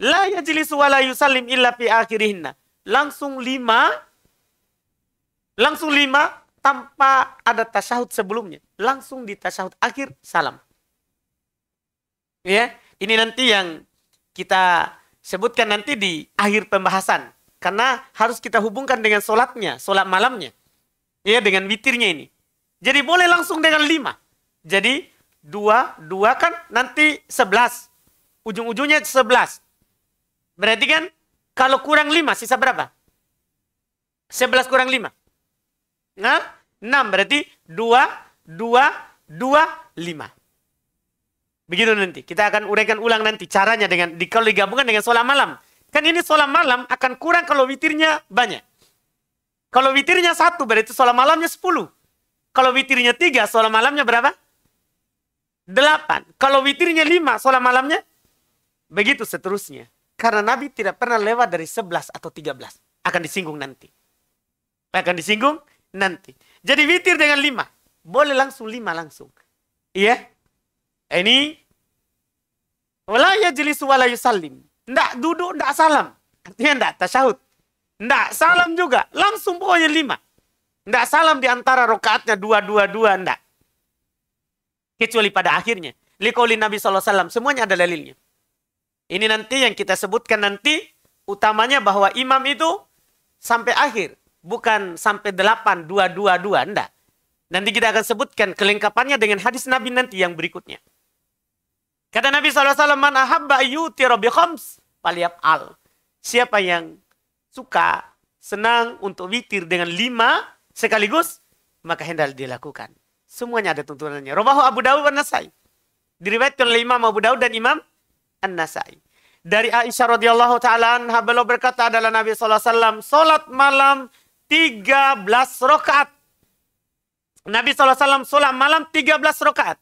La yajlisu wa la yusallim illa fi akhirihinna. Langsung lima tanpa ada tasyahud sebelumnya. Langsung di tasyahud akhir salam. Ya, ini nanti yang kita sebutkan nanti di akhir pembahasan. Karena harus kita hubungkan dengan sholatnya, sholat malamnya. Ya, dengan witirnya ini. Jadi boleh langsung dengan 5. Jadi 2 kan nanti 11. Ujung-ujungnya 11. Berarti kan kalau kurang 5 sisa berapa? 11 kurang 5. Nah, 6 berarti 2, 5. Begitu nanti. Kita akan uraikan ulang nanti caranya kalau digabungkan dengan sholat malam. Kan ini sholat malam akan kurang kalau witirnya banyak. Kalau witirnya 1 berarti sholat malamnya 10. Kalau witirnya 3 sholat malamnya berapa? 8. Kalau witirnya 5 sholat malamnya begitu seterusnya. Karena Nabi tidak pernah lewat dari 11 atau 13. Akan disinggung nanti. Jadi witir dengan 5. Boleh langsung 5 langsung. Iya. Ini wala yajlisu wala yusallim. Ndak duduk, ndak salam. Artinya ndak tasyahud. Ndak salam juga. Langsung pokoknya 5. Ndak salam di antara rakaatnya 2, ndak. Kecuali pada akhirnya. Liqauli Nabi SAW. Semuanya ada dalilnya. Ini nanti yang kita sebutkan nanti. Utamanya bahwa imam itu sampai akhir. Bukan sampai 8, 2, ndak. Nanti kita akan sebutkan kelengkapannya dengan hadis Nabi nanti yang berikutnya. Kata Nabi SAW, man ahabba yutira bi khams falyaf'al. Siapa yang suka, senang untuk witir dengan 5 sekaligus, maka hendak dilakukan. Semuanya ada tuntunannya. Rawahu Abu Dawud dan Nasai. Diriwayatkan oleh Imam Abu Dawud dan Imam An-Nasai. Dari Aisyah radhiyallahu taala anha, beliau berkata adalah Nabi SAW, salat malam 13 rakaat. Nabi SAW salat malam 13 rakaat.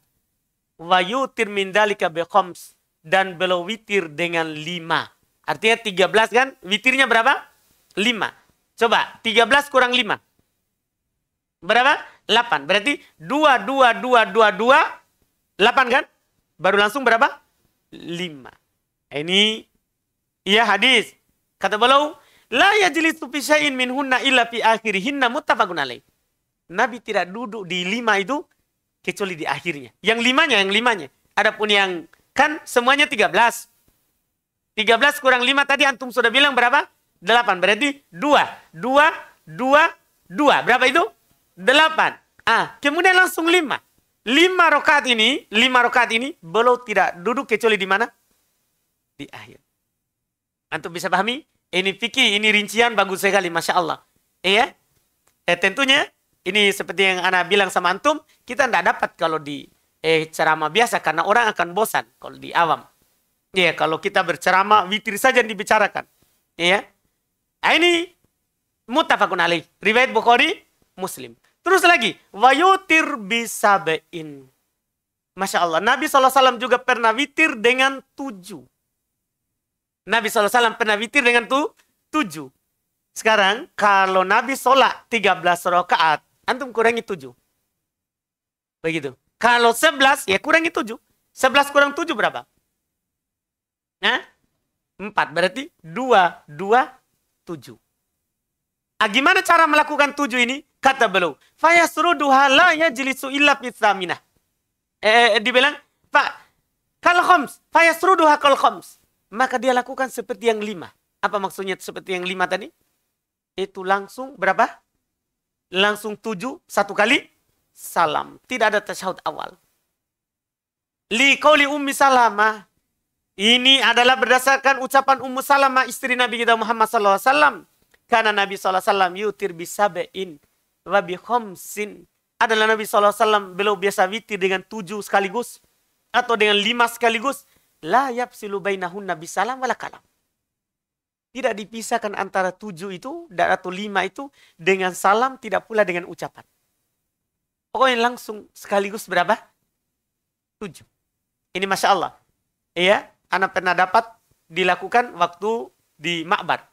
Wa yutir min dalika bi khams, dan beliau witir dengan 5. Artinya 13 kan? Witirnya berapa? 5. Coba 13 kurang 5. Berapa? 8. Berarti 2, 8 kan? Baru langsung berapa? 5. Ini iya hadis. Kata beliau, la yajlisu fi syai'in minhunna illa fi akhirihinna muttafaqun alaih. Nabi tidak duduk di 5 itu kecuali di akhirnya. Yang limanya. Adapun yang kan semuanya 13. 13 kurang 5 tadi antum sudah bilang berapa? 8. Berarti 2. Berapa itu? 8. Kemudian langsung 5. 5 rakaat ini beliau tidak duduk kecuali di mana? Di akhir. Antum bisa pahami? Ini fikih, ini rincian bagus sekali, Masya Allah. Iya? Tentunya ini seperti yang Ana bilang sama antum, kita tidak dapat kalau di ceramah biasa karena orang akan bosan kalau di awam. Iya, kalau kita berceramah witir saja dibicarakan. Iya. Ini muttafaqun alaih, riwayat Bukhari, Muslim. Terus lagi, wa yutir bisabein. Masya Allah, Nabi SAW juga pernah witir dengan 7. Nabi SAW pernah witir dengan 7. Sekarang, kalau Nabi sholat 13 rakaat, antum kurangi 7. Begitu. Kalau 11, ya kurangi 7. 11 kurang 7 berapa? 4. Berarti 2, 7. Gimana cara melakukan 7 ini? Kata beliau, fayasruduha la yajlisu illa fi tsaminah. Dibilang, kalau khams, fayasruduha kal khams. Maka dia lakukan seperti yang 5. Apa maksudnya seperti yang 5 tadi? Itu langsung berapa? Langsung 7, 1 kali salam. Tidak ada tasyahud awal. Liqauli Ummi Salamah. Ini adalah berdasarkan ucapan Ummu Salamah, istri Nabi kita Muhammad SAW. Karena Nabi SAW yutir bisabein wa bi khamsin. Adalah Nabi SAW beliau biasa witir dengan 7 sekaligus. Atau dengan 5 sekaligus. La yafsilu bainahunna bisalam wala kalam. Tidak dipisahkan antara 7 itu atau 5 itu dengan salam, tidak pula dengan ucapan. Pokoknya langsung sekaligus berapa? 7. Ini Masya Allah. Iya, anak pernah dapat dilakukan waktu di Ma'bar.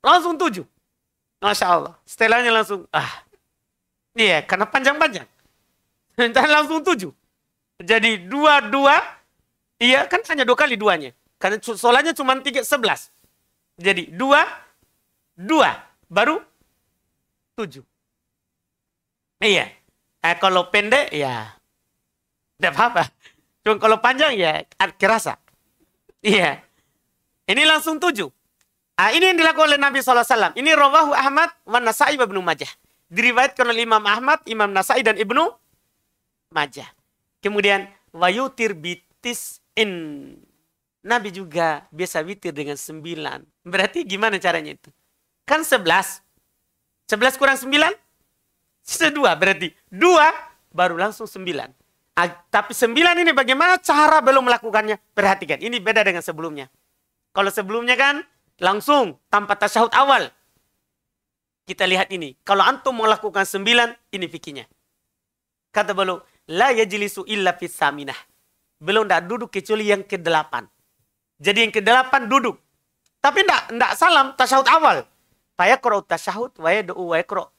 Langsung 7. Masya Allah. Setelahnya langsung, iya, karena panjang-panjang. Dan langsung 7. Jadi 2, Iya, kan hanya 2 kali duanya. Karena sholatnya cuma 11. Jadi 2, 2. Baru 7. Iya. Kalau pendek, ya tidak apa-apa. Cuma kalau panjang, ya kerasa. Iya. Ini langsung 7. Ini yang dilakukan oleh Nabi SAW. Ini rawahu Ahmad wa Nasa'i wa Ibnu Majah. Diriwayatkan oleh Imam Ahmad, Imam Nasa'i dan Ibnu Majah. Kemudian wayutir bitis'in. Nabi juga biasa witir dengan 9. Berarti gimana caranya itu? Kan 11. 11 kurang 9? Sisa 2. Berarti 2 baru langsung 9. Tapi 9 ini bagaimana cara belum melakukannya? Perhatikan, ini beda dengan sebelumnya. Kalau sebelumnya kan langsung tanpa tasyahud awal. Kita lihat ini. Kalau antum melakukan 9, ini fikihnya. Kata beliau, la yajlisu illa fis saminah. Beliau tidak duduk kecuali yang ke-8. Jadi yang ke-8 duduk. Tapi tidak salam tasyahud awal. Fayaqra'u tasyahud wa yad'u wa yaqra'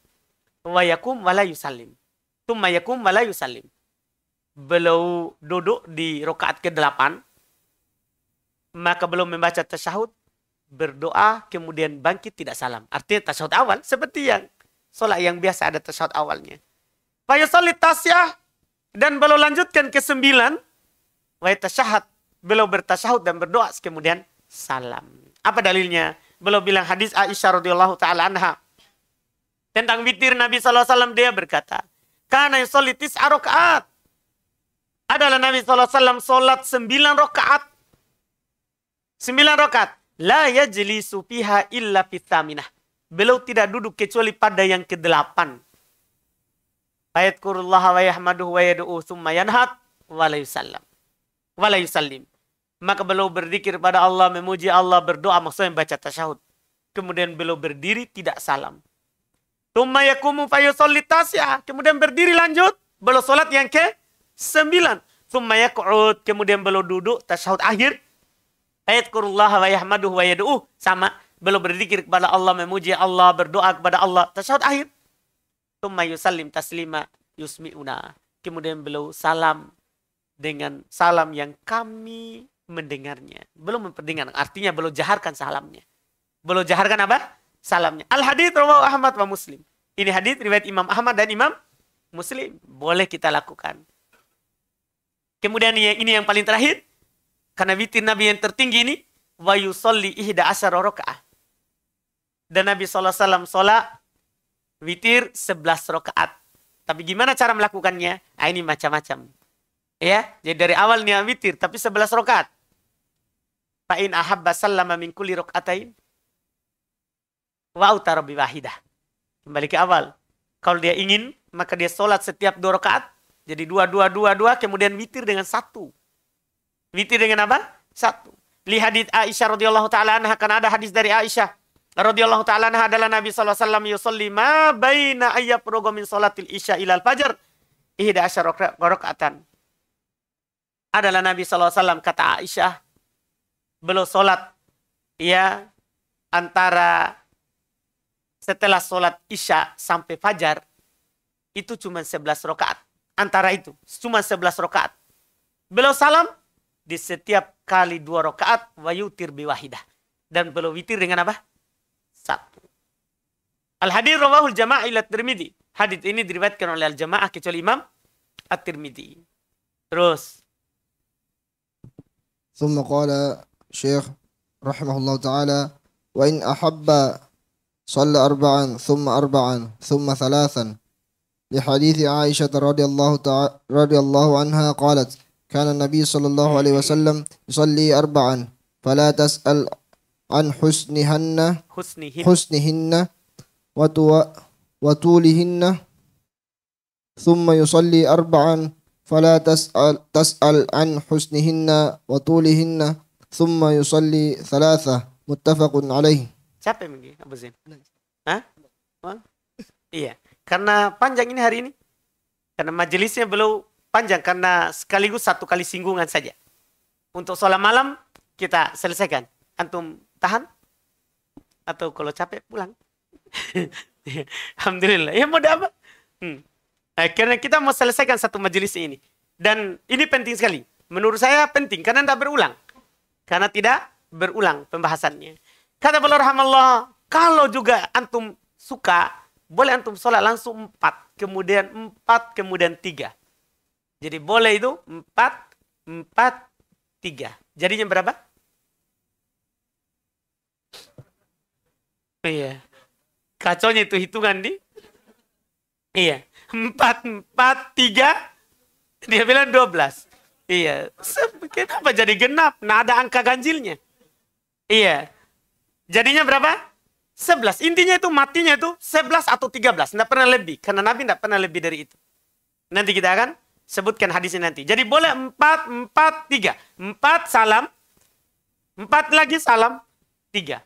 wa yakum wa la yusallim. Tsumma yakum wa la yusallim. Beliau duduk di rakaat ke-8. Maka belum membaca tasyahud, berdoa, kemudian bangkit tidak salam. Artinya tasyahud awal seperti yang sholat yang biasa ada tasyahud awalnya. Fa yusalli tasyah, dan beliau lanjutkan ke 9. Wa yatasyahhad, beliau bertasyahud dan berdoa, kemudian salam. Apa dalilnya? Beliau bilang hadis Aisyah radhiyallahu taala anha tentang witir Nabi sallallahu alaihi wasallam, dia berkata, "Kana yusalli tis'a rakaat." Adalah Nabi sallallahu alaihi wasallam salat 9 rakaat. 9 rakaat. La yajlisu fiha illa fithaminah. Beliau tidak duduk kecuali pada yang ke-8. Fayadkurullaha wa yahmaduhu wa yad'u thumma yanhat wa la yusallam. Wa la yusallim. Maka beliau berzikir pada Allah, memuji Allah, berdoa, maksudnya baca tasyahud. Kemudian beliau berdiri tidak salam. Thumma yakumu fayusalli tasyah. Kemudian berdiri lanjut. Beliau salat yang ke-9. Thumma yaq'ud. Kemudian beliau duduk tasyahud akhir. Ayatkurullaha wa yahmaduhu wa yad'uh. Sama. Beliau berzikir kepada Allah, memuji Allah, berdoa kepada Allah. Tasyahud akhir. Tsumma yusallim taslima yusmi'una. Kemudian beliau salam dengan salam yang kami mendengarnya. Belum memperdengar. Artinya beliau jaharkan salamnya. Beliau jaharkan apa? Salamnya. Al-hadits rawahu Ahmad wa Muslim. Ini hadits riwayat Imam Ahmad dan Imam Muslim. Boleh kita lakukan. Kemudian ini yang paling terakhir. Karena witir Nabi yang tertinggi ini, wa yusalli 11 rakaat. Dan Nabi SAW sholat witir 11 rakaat. Tapi gimana cara melakukannya? Ini macam-macam. Ya, jadi dari awalnya witir, tapi 11 rakaat. Fa'in ahabba sallama min kulli rakaatain wa utara bi wahidah. Kembali ke awal. Kalau dia ingin, maka dia sholat setiap 2 rakaat. Jadi 2, 2, 2, 2, kemudian witir dengan 1. Witir dengan apa? 1. Li hadits Aisyah radhiyallahu taala anha, karena ada hadis dari Aisyah radhiyallahu taala anha, adalah Nabi sallallahu alaihi wasallam yusalli ma baina ayyafruga min salatil isya ilal fajr 11 rakaatan. Adalah Nabi sallallahu alaihi wasallam, kata Aisyah, beliau salat ya antara setelah salat isya sampai fajar itu cuma 11 rakaat. Antara itu cuma 11 rakaat. Beliau salam di setiap kali 2 rakaat wa yutir bi wahidah. Dan beliau witir dengan apa? 1. Al-hadits rawahul jama'ah ila Tirmidzi. Hadits ini diriwayatkan oleh al-jamaah kecuali Imam At-Tirmidzi. Terus ثم قال الشيخ رحمه الله تعالى وإن أحب صلى 4 ثم 4 ثم 3 لحديث عائشة رضي الله عنها قالت كان النبي صلى الله عليه وسلم يصلي 4 فلا تسأل عن حسنهن وطولهن ثم يصلي 4 فلا تسأل عن حسنهن وطولهن ثم يصلي 3 متفق عليه. Siapa yang begini? Abu Zain? Hah? Iya. Karena panjang ini hari ini. Karena majelisnya belum panjang, karena sekaligus 1 kali singgungan saja. Untuk sholat malam kita selesaikan. Antum tahan? Atau kalau capek pulang? Alhamdulillah. Ya mau apa? Karena kita mau selesaikan 1 majelis ini. Dan ini penting sekali. Menurut saya penting karena tidak berulang. Karena tidak berulang pembahasannya. Kata beliau rahimahullah, kalau juga antum suka, boleh antum sholat langsung 4, kemudian 4, kemudian 3. Jadi boleh itu 4, 4, 3. Jadinya berapa? Iya. Kacaunya itu hitungan di. Iya. 4, 4, 3. Dia bilang 12. Iya. Kenapa jadi genap? Nah ada angka ganjilnya. Iya. Jadinya berapa? 11. Intinya itu matinya itu 11 atau 13. Tidak pernah lebih. Karena Nabi tidak pernah lebih dari itu. Nanti kita akan sebutkan hadisnya nanti. Jadi boleh 4, 4, 3. 4 salam. 4 lagi salam. 3.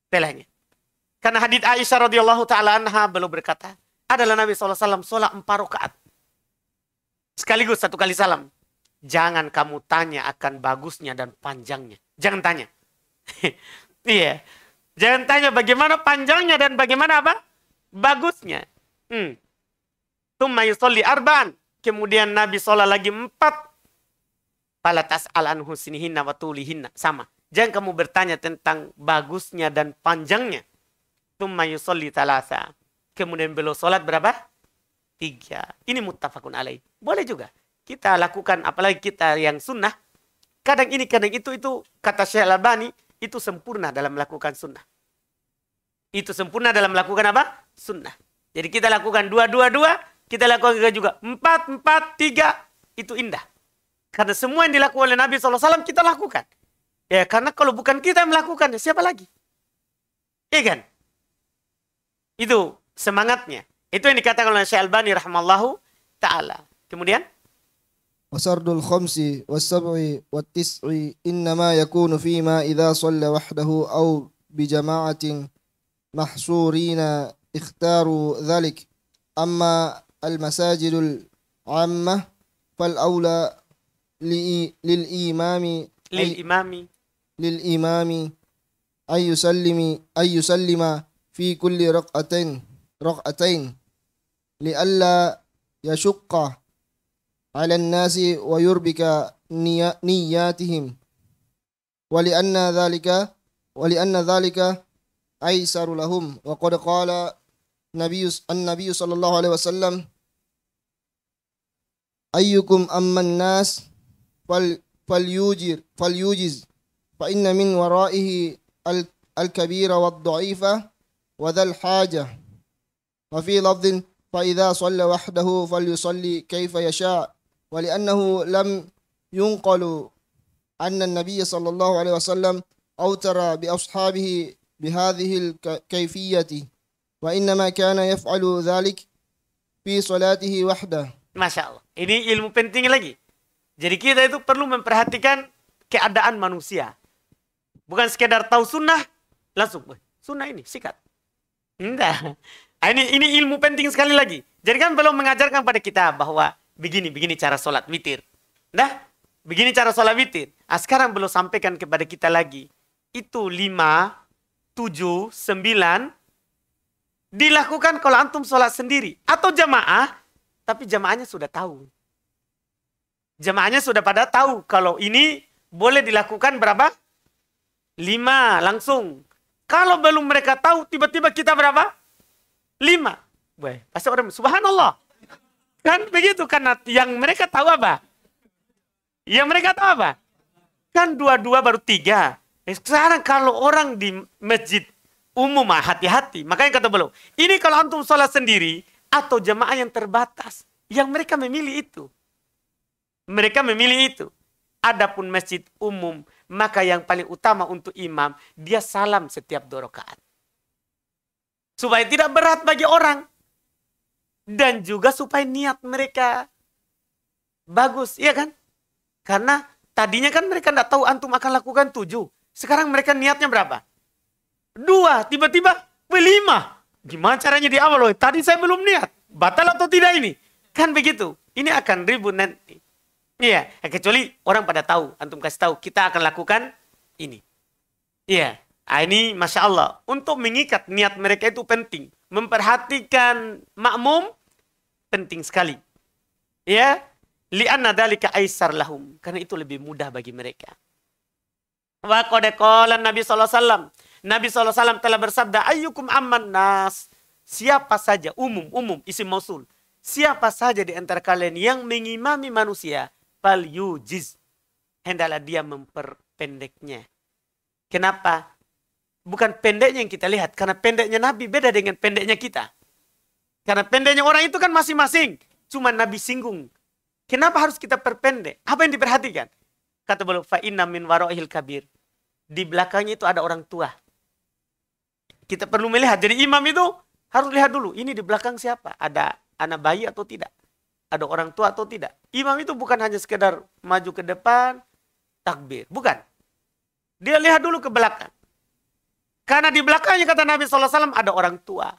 Pelahnya. Karena hadits Aisyah radhiyallahu taala anha beliau berkata, adalah Nabi SAW sholat 4 rakaat. Sekaligus 1 kali salam. Jangan kamu tanya akan bagusnya dan panjangnya. Jangan tanya. Iya. Jangan tanya bagaimana panjangnya dan bagaimana apa? Bagusnya. Tsumma yusolli arba'an. Kemudian Nabi sholat lagi 4. Fala tas'al an husnihinna wa tulihinna. Sama. Jangan kamu bertanya tentang bagusnya dan panjangnya. Tsumma yusolli thalatha. Kemudian beliau sholat berapa? 3. Ini muttafaqun alaih. Boleh juga. Kita lakukan, apalagi kita yang sunnah. Kadang ini, kadang itu kata Syekh Al-Albani, itu sempurna dalam melakukan sunnah. Itu sempurna dalam melakukan apa? Sunnah. Jadi kita lakukan 2, 2, 2. Kita lakukan juga 4, 4, 3. Itu indah. Karena semua yang dilakukan oleh Nabi SAW kita lakukan. Ya, karena kalau bukan kita yang melakukan, siapa lagi? Iya kan? Itu semangatnya. Itu yang dikatakan oleh Syekh Al-Albani rahimallahu ta'ala. Kemudian? وسرد الخمس والسبع والتسع إنما يكون فيما إذا صلى وحده أو بجماعة محصورين اختاروا ذلك. أما المساجد العامة فالأولى للإمام أن يسلم في كل ركعتين لئلا يشق على الناس ويربك نياتهم ولأن ذلك أيسر لهم. وقد قال النبي صلى الله عليه وسلم أيكم أما الناس فليوجز فإن من ورائه الكبير والضعيف وذا الحاجة. وفي لفظ فإذا صلى وحده فليصلي كيف يشاء. ولأنه لم ينقل أن النبي صلى الله عليه وسلم أوتر بأصحابه بهذه الكيفية وإنما كان يفعل ذلك في صلاته وحده. Masya Allah. Ini ilmu penting lagi. Jadi kita itu perlu memperhatikan keadaan manusia. Bukan sekedar tahu sunnah, langsung. Sunnah ini, sikat. Enggak. Ini ilmu penting sekali lagi. Jadi kan belum mengajarkan pada kita bahwa begini cara sholat witir. Nah, begini cara sholat witir. Sekarang belum sampaikan kepada kita lagi. Itu 5, 7, 9. Dilakukan kalau antum sholat sendiri. Atau jamaah. Tapi jamaahnya sudah tahu. Jamaahnya sudah pada tahu. Kalau ini boleh dilakukan berapa? 5 langsung. Kalau belum mereka tahu, tiba-tiba kita berapa? 5. Pasti orang, subhanallah. Kan begitu, karena yang mereka tahu apa? Yang mereka tahu apa? Kan 2, 2 baru 3. Sekarang kalau orang di masjid umum, hati-hati. Makanya kata beliau, ini kalau antum sholat sendiri, atau jamaah yang terbatas. Yang mereka memilih itu. Mereka memilih itu. Adapun masjid umum, maka yang paling utama untuk imam, dia salam setiap 2 rakaat. Supaya tidak berat bagi orang. Dan juga supaya niat mereka bagus. Iya kan? Karena tadinya kan mereka tidak tahu antum akan lakukan 7. Sekarang mereka niatnya berapa? 2. Tiba-tiba 5. Gimana caranya di awal? Tadi saya belum niat. Batal atau tidak ini? Kan begitu. Ini akan ribut nanti. Iya. Kecuali orang pada tahu. Antum kasih tahu. Kita akan lakukan ini. Iya. Ini Masya Allah. Untuk mengikat niat mereka itu penting. Memperhatikan makmum penting sekali. Ya. Li'anna dzalika aisar lahum. Karena itu lebih mudah bagi mereka. Wa qad qala Nabi sallallahu alaihi wasallam. Nabi sallallahu alaihi wasallam telah bersabda, ayyukum amman nas. Siapa saja, umum, isim mausul. Siapa saja di antara kalian yang mengimami manusia, fal yujiz. Hendaklah dia memperpendeknya. Kenapa? Bukan pendeknya yang kita lihat. Karena pendeknya Nabi beda dengan pendeknya kita. Karena pendeknya orang itu kan masing-masing. Cuma Nabi singgung. Kenapa harus kita perpendek? Apa yang diperhatikan? Kata beliau, fa inna min wara'ihil kabir. Di belakangnya itu ada orang tua. Kita perlu melihat. Jadi imam itu harus lihat dulu. Ini di belakang siapa? Ada anak bayi atau tidak? Ada orang tua atau tidak? Imam itu bukan hanya sekedar maju ke depan, takbir. Bukan. Dia lihat dulu ke belakang. Karena di belakangnya kata Nabi SAW ada orang tua.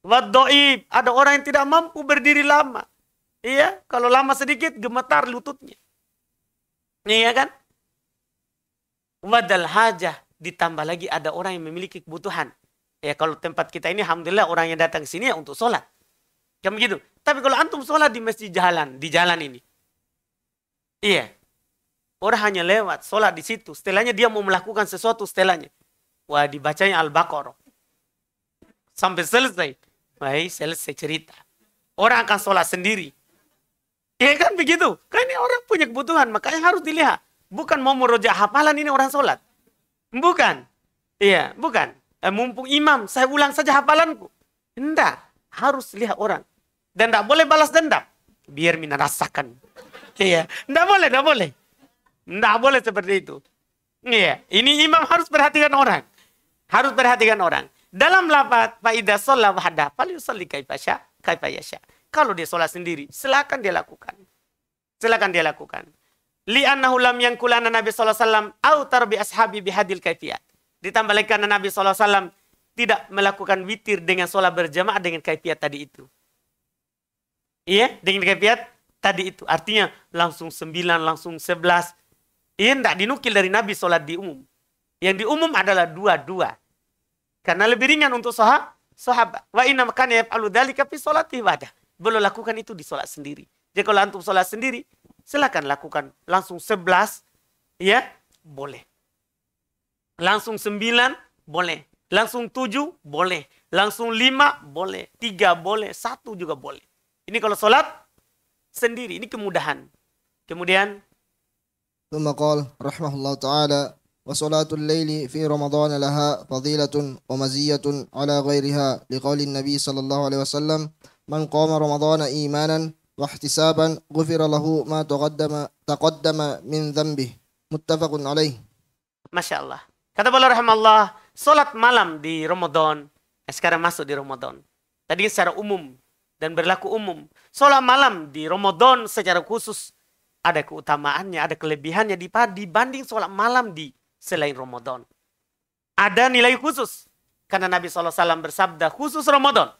Waddoib. Ada orang yang tidak mampu berdiri lama. Iya, kalau lama sedikit gemetar lututnya. Iya kan? Wadal hajah. Ditambah lagi ada orang yang memiliki kebutuhan. Ya kalau tempat kita ini alhamdulillah orang yang datang ke sini ya untuk sholat. Kan begitu. Tapi kalau antum sholat di masjid jalan, di jalan ini. Iya. Orang hanya lewat, sholat di situ. Setelahnya dia mau melakukan sesuatu setelahnya. Wah dibacanya Al-Baqarah. Sampai selesai. Baik, selesai cerita. Orang akan sholat sendiri. Ya kan begitu. Kan ini orang punya kebutuhan. Makanya harus dilihat. Bukan mau merojak hafalan ini orang sholat. Bukan. Iya, bukan. Mumpung imam, saya ulang saja hafalanku. Tidak. Harus lihat orang. Dan tidak boleh balas dendam. Biar mina rasakan. Iya. Tidak boleh, tidak boleh. Tidak boleh seperti itu. Iya. Ini imam harus perhatikan orang. Harus perhatikan orang. Dalam lafaz faidah sholat wahda, falyusalli kaifa yasha. Kalau dia sholat sendiri, silakan dia lakukan. Silakan dia lakukan. Li'annahu lam yankulana Nabi sallallahu alaihi wasallam au tarbi ashabi bihadil kaifiyat. Ditambah lagi karena Nabi sallallahu alaihi wasallam tidak melakukan witir dengan sholat berjamaah dengan kaifiat tadi itu. Iya, dengan kaifiat tadi itu. Artinya langsung 9, langsung 11. Iya, tidak dinukil dari Nabi sholat di umum. Yang di umum adalah 2-2. Karena lebih ringan untuk sahabat. Wa inna makana yaf'alu dzalika fi sholati wadah. Belum lakukan itu di sholat sendiri. Jadi kalau antum sholat sendiri, silakan lakukan. Langsung 11, ya, boleh. Langsung 9, boleh. Langsung 7, boleh. Langsung 5, boleh. 3, boleh. 1 juga boleh. Ini kalau sholat sendiri, ini kemudahan. Kemudian, ثم قال رحمه الله تعالى وصلاة الليل في رمضان لها فضيلة ومزية على غيرها لقول النبي صلى الله عليه وسلم من قام رمضان إيمانا واحتسابا غفر له ما تقدم من ذنبه متفق عليه. Masya Allah. Kata beliau rahimahullah, sholat malam di Ramadan, sekarang masuk di Ramadan. Tadi secara umum dan berlaku umum. Sholat malam di Ramadan secara khusus ada keutamaannya, ada kelebihannya dibanding sholat malam di selain Ramadan. Ada nilai khusus. Karena Nabi SAW bersabda khusus Ramadan.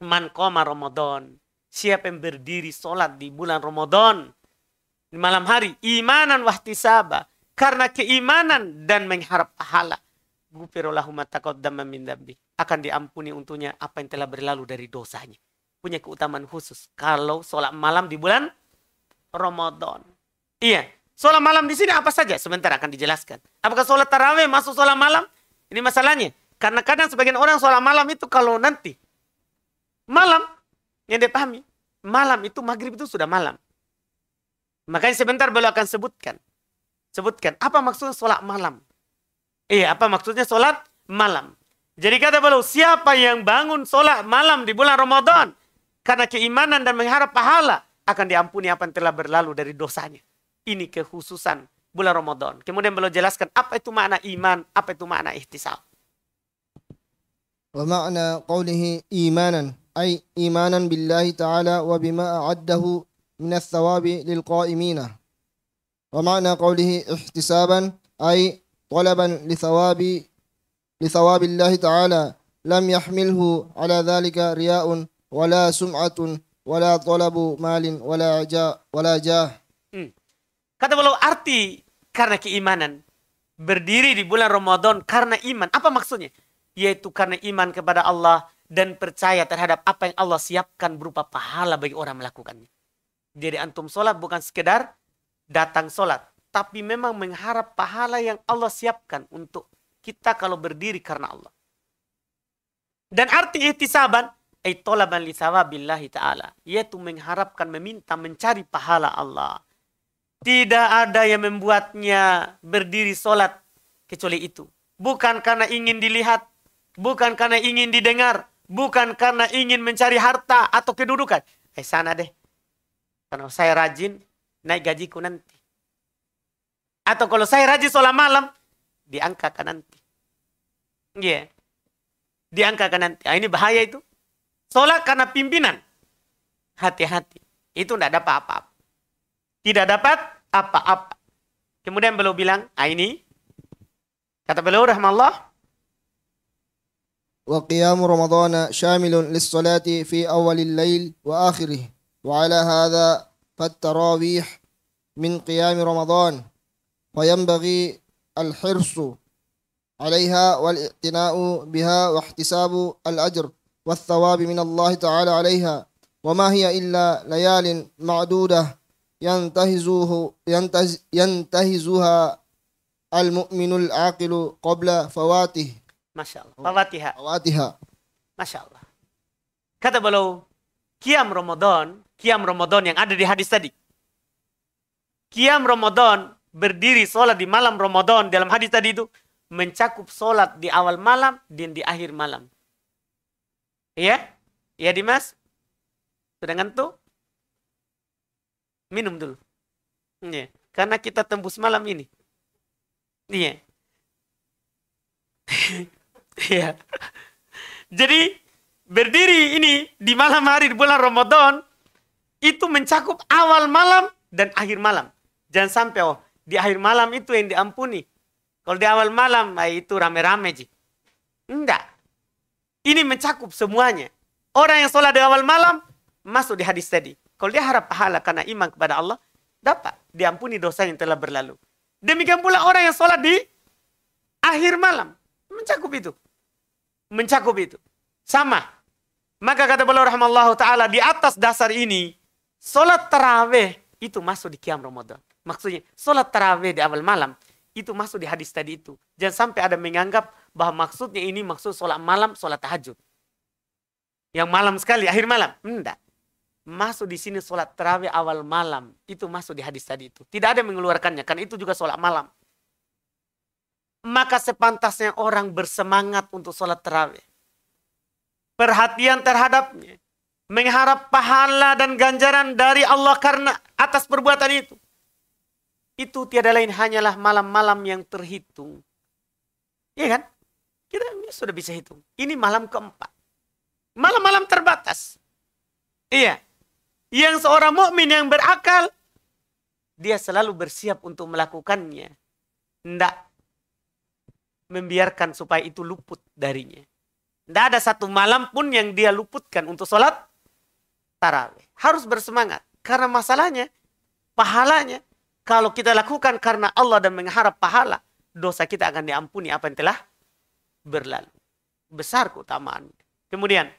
Man qama Ramadan. Siapa yang berdiri sholat di bulan Ramadan. Di malam hari. Imanan wahtisaba. Karena keimanan dan mengharap pahala. Gufirullahu ma taqaddama min dzambi. Akan diampuni untuknya apa yang telah berlalu dari dosanya. Punya keutamaan khusus. Kalau sholat malam di bulan Ramadan. Iya. Sholat malam di sini apa saja? Sebentar akan dijelaskan. Apakah sholat tarawih masuk sholat malam? Ini masalahnya. Karena kadang sebagian orang sholat malam itu kalau nanti. Malam. Yang dia pahami. Malam itu maghrib itu sudah malam. Makanya sebentar beliau akan sebutkan. Sebutkan. Apa maksudnya sholat malam? Apa maksudnya sholat malam? Jadi kata beliau. Siapa yang bangun sholat malam di bulan Ramadan. Karena keimanan dan mengharap pahala. Akan diampuni apa yang telah berlalu dari dosanya. Ini kekhususan bulan Ramadan. Kemudian beliau jelaskan apa itu makna iman, apa itu makna ihtisab. Wa ma'na qawlihi imanan ay imanan billahi ta'ala wa bima a'addahu min ats-tsawabi lil qa'imina. Wa ma'na qawlihi ihtisaban ay talaban li thawabillahi ta'ala lam yahmilhu ala dhalika riya'un wala sum'atun wala talabu malin wala jah. Kata beliau arti karena keimanan. Berdiri di bulan Ramadan karena iman. Apa maksudnya? Yaitu karena iman kepada Allah dan percaya terhadap apa yang Allah siapkan berupa pahala bagi orang melakukannya. Jadi antum sholat bukan sekedar datang sholat. Tapi memang mengharap pahala yang Allah siapkan untuk kita kalau berdiri karena Allah. Dan arti ihtisaban, ay talaban li thawabillahi ta'ala. Yaitu mengharapkan, meminta, mencari pahala Allah. Tidak ada yang membuatnya berdiri sholat kecuali itu. Bukan karena ingin dilihat, bukan karena ingin didengar, bukan karena ingin mencari harta atau kedudukan. Sana deh. Karena saya rajin, naik gajiku nanti. Atau kalau saya rajin sholat malam, diangkat nanti. Iya. Yeah. Diangkat nanti. Ini bahaya itu. Sholat karena pimpinan. Hati-hati. Itu tidak dapat apa-apa. Tidak dapat apa-apa. Kemudian beliau bilang, ini. Kata beliau, rahmallah. وقيام رمضان شامل للصلاة في أول الليل وآخره وعلى هذا فالتراويح من قيام رمضان فينبغي الحرص عليها والاعتناء بها واحتساب الأجر والثواب من الله تعالى عليها وما هي إلا ليال معدودة ينتهزها المؤمن العاقل قبل فواته. Masya Allah. Fawatiha. Masya Allah. Kata beliau, Qiyam Ramadan yang ada di hadis tadi. Qiyam Ramadan, berdiri sholat di malam Ramadan dalam hadis tadi itu, mencakup sholat di awal malam dan di akhir malam. Iya? Iya Dimas? Sudah ngantuk? Minum dulu. Iya. Karena kita tembus malam ini. Iya. Iya. Jadi berdiri ini di malam hari di bulan Ramadan itu mencakup awal malam dan akhir malam. Jangan sampai di akhir malam itu yang diampuni. Kalau di awal malam itu rame-rame ji. Enggak. Ini mencakup semuanya. Orang yang sholat di awal malam masuk di hadis tadi. Kalau dia harap pahala karena iman kepada Allah, dapat diampuni dosa yang telah berlalu. Demikian pula orang yang sholat di akhir malam. Mencakup itu. Mencakup itu. Sama. Maka kata beliau rahimallahu ta'ala, di atas dasar ini, sholat tarawih itu masuk di Qiyam Ramadan. Maksudnya, sholat tarawih di awal malam, itu masuk di hadis tadi itu. Jangan sampai ada menganggap bahwa maksudnya ini maksud sholat malam, sholat tahajud. Yang malam sekali, akhir malam. Enggak. Masuk di sini sholat tarawih awal malam. Itu masuk di hadis tadi itu. Tidak ada yang mengeluarkannya, karena itu juga sholat malam. Maka sepantasnya orang bersemangat untuk sholat tarawih. Perhatian terhadapnya. Mengharap pahala dan ganjaran dari Allah karena atas perbuatan itu. Itu tiada lain hanyalah malam-malam yang terhitung. Iya kan? Kita sudah bisa hitung. Ini malam keempat. Malam-malam terbatas. Iya. Yang seorang mukmin yang berakal, dia selalu bersiap untuk melakukannya. Tidak membiarkan supaya itu luput darinya. Tidak ada satu malam pun yang dia luputkan untuk sholat tarawih. Harus bersemangat. Karena masalahnya, pahalanya, kalau kita lakukan karena Allah dan mengharap pahala, dosa kita akan diampuni apa yang telah berlalu. Besar keutamaannya. Kemudian,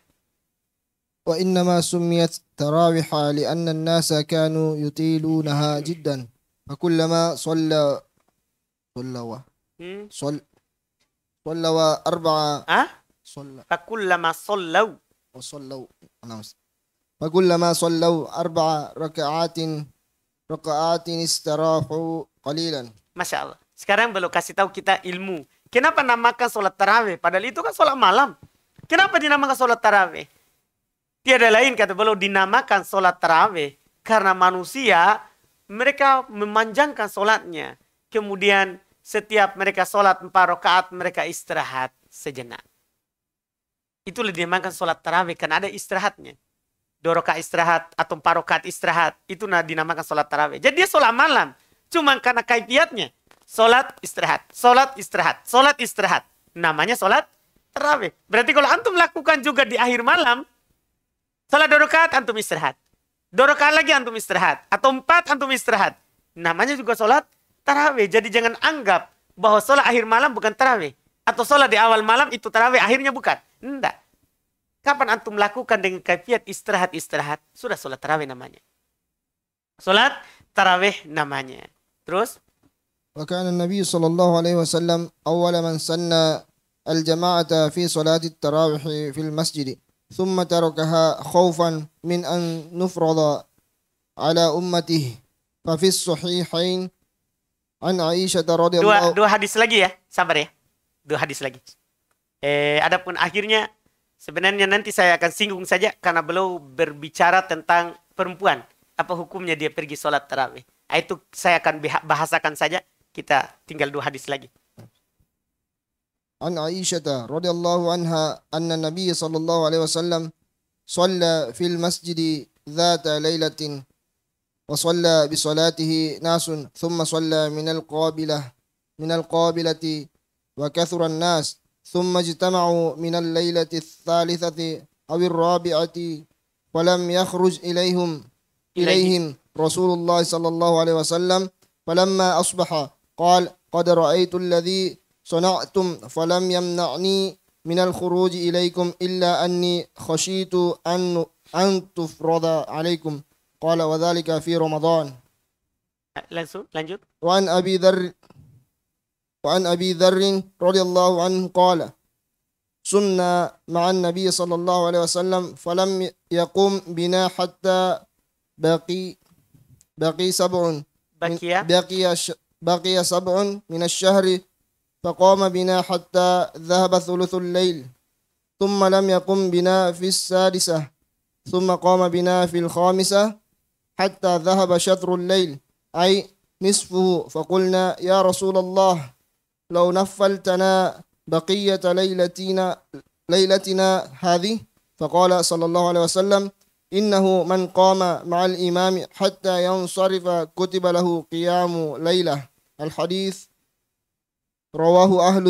وإنما سميت تراوح لأن الناس كانوا يطيلونها جدا فكلما صلوا أربعة فكلما صلوا فكلما صلوا أربع ركعات استراحوا قليلا. Masya Allah. Sekarang belum kasih tahu kita ilmu. Kenapa namakan sholat tarawih? Padahal itu kan sholat malam. Kenapa dinamakan sholat tarawih? Tiada lain kata beliau dinamakan sholat tarawih. Karena manusia mereka memanjangkan sholatnya. Kemudian setiap mereka sholat 4 rakaat mereka istirahat sejenak. Itulah dinamakan sholat tarawih karena ada istirahatnya. 2 rakaat istirahat atau 4 rakaat istirahat. Itu dinamakan sholat tarawih. Jadi dia sholat malam. Cuma karena kaifiatnya. Sholat istirahat. Sholat istirahat. Sholat istirahat. Namanya sholat tarawih. Berarti kalau antum lakukan juga di akhir malam. Sholat 2 rakaat antum istirahat. 2 rakaat lagi antum istirahat. Atau 4 antum istirahat. Namanya juga sholat tarawih. Jadi jangan anggap bahwa sholat akhir malam bukan tarawih. Atau sholat di awal malam itu tarawih akhirnya bukan. Tidak. Kapan antum lakukan dengan kaifiat istirahat-istirahat, sudah sholat tarawih namanya. Salat tarawih namanya. Terus? وكان النبي صلى الله عليه وسلم أول من سن الجماعة في صلاة التراويح في المسجد ثم تركها خوفا من أن نفرض على أمته ففي الصحيحين عن عائشة رضي الله Dua hadis lagi ya, sabar ya. Dua hadis lagi. Adapun akhirnya sebenarnya nanti saya akan singgung saja karena beliau berbicara tentang perempuan. Apa hukumnya dia pergi sholat tarawih. Itu saya akan bahasakan saja. Kita tinggal dua hadis lagi. عن عائشة رضي الله عنها أن النبي صلى الله عليه وسلم صلى في المسجد ذات ليلة وصلى بصلاته ناس ثم صلى من القابلة وكثر الناس ثم اجتمعوا من الليلة الثالثة أو الرابعة ولم يخرج إليهم رسول الله صلى الله عليه وسلم فلما أصبح قال قد رأيت الذي صنعتم فلم يمنعني من الخروج إليكم إلا أني خشيت أن تفرض عليكم قال وذلك في رمضان. Lanjut. وعن أبي ذر رضي الله عنه قال سنة مع النبي صلى الله عليه وسلم فلم يقم بنا حتى بقي سبع من الشهر فقام بنا حتى ذهب ثلث الليل ثم لم يقم بنا في السادسة ثم قام بنا في الخامسة حتى ذهب شطر الليل أي نصفه فقلنا يا رسول الله لو نفلتنا بقية ليلتنا هذه فقال صلى الله عليه وسلم إنه من قام مع الإمام حتى ينصرف كتب له قيام ليلة. الحديث رواه أهل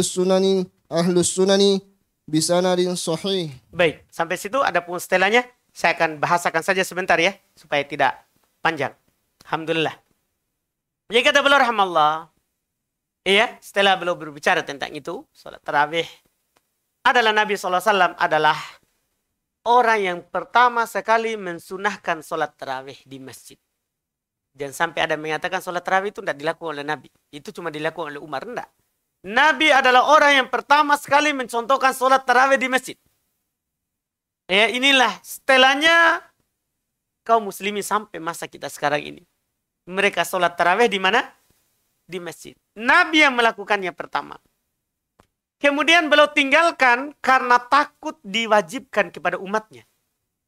السنن بسند صحيح. Baik, sampai situ ada pun setelahnya. Saya akan bahasakan saja sebentar ya, supaya tidak panjang. Alhamdulillah. Jadi kata beliau rahmatullah, iya, setelah beliau berbicara tentang itu, salat tarawih adalah Nabi SAW adalah orang yang pertama sekali mensunahkan salat tarawih di masjid. Dan sampai ada mengatakan salat tarawih itu tidak dilakukan oleh Nabi. Itu cuma dilakukan oleh Umar. Tidak. Nabi adalah orang yang pertama sekali mencontohkan salat tarawih di masjid. Ya, inilah setelahnya kaum muslimin sampai masa kita sekarang ini. Mereka salat tarawih di mana? Di masjid. Nabi yang melakukannya pertama. Kemudian beliau tinggalkan karena takut diwajibkan kepada umatnya.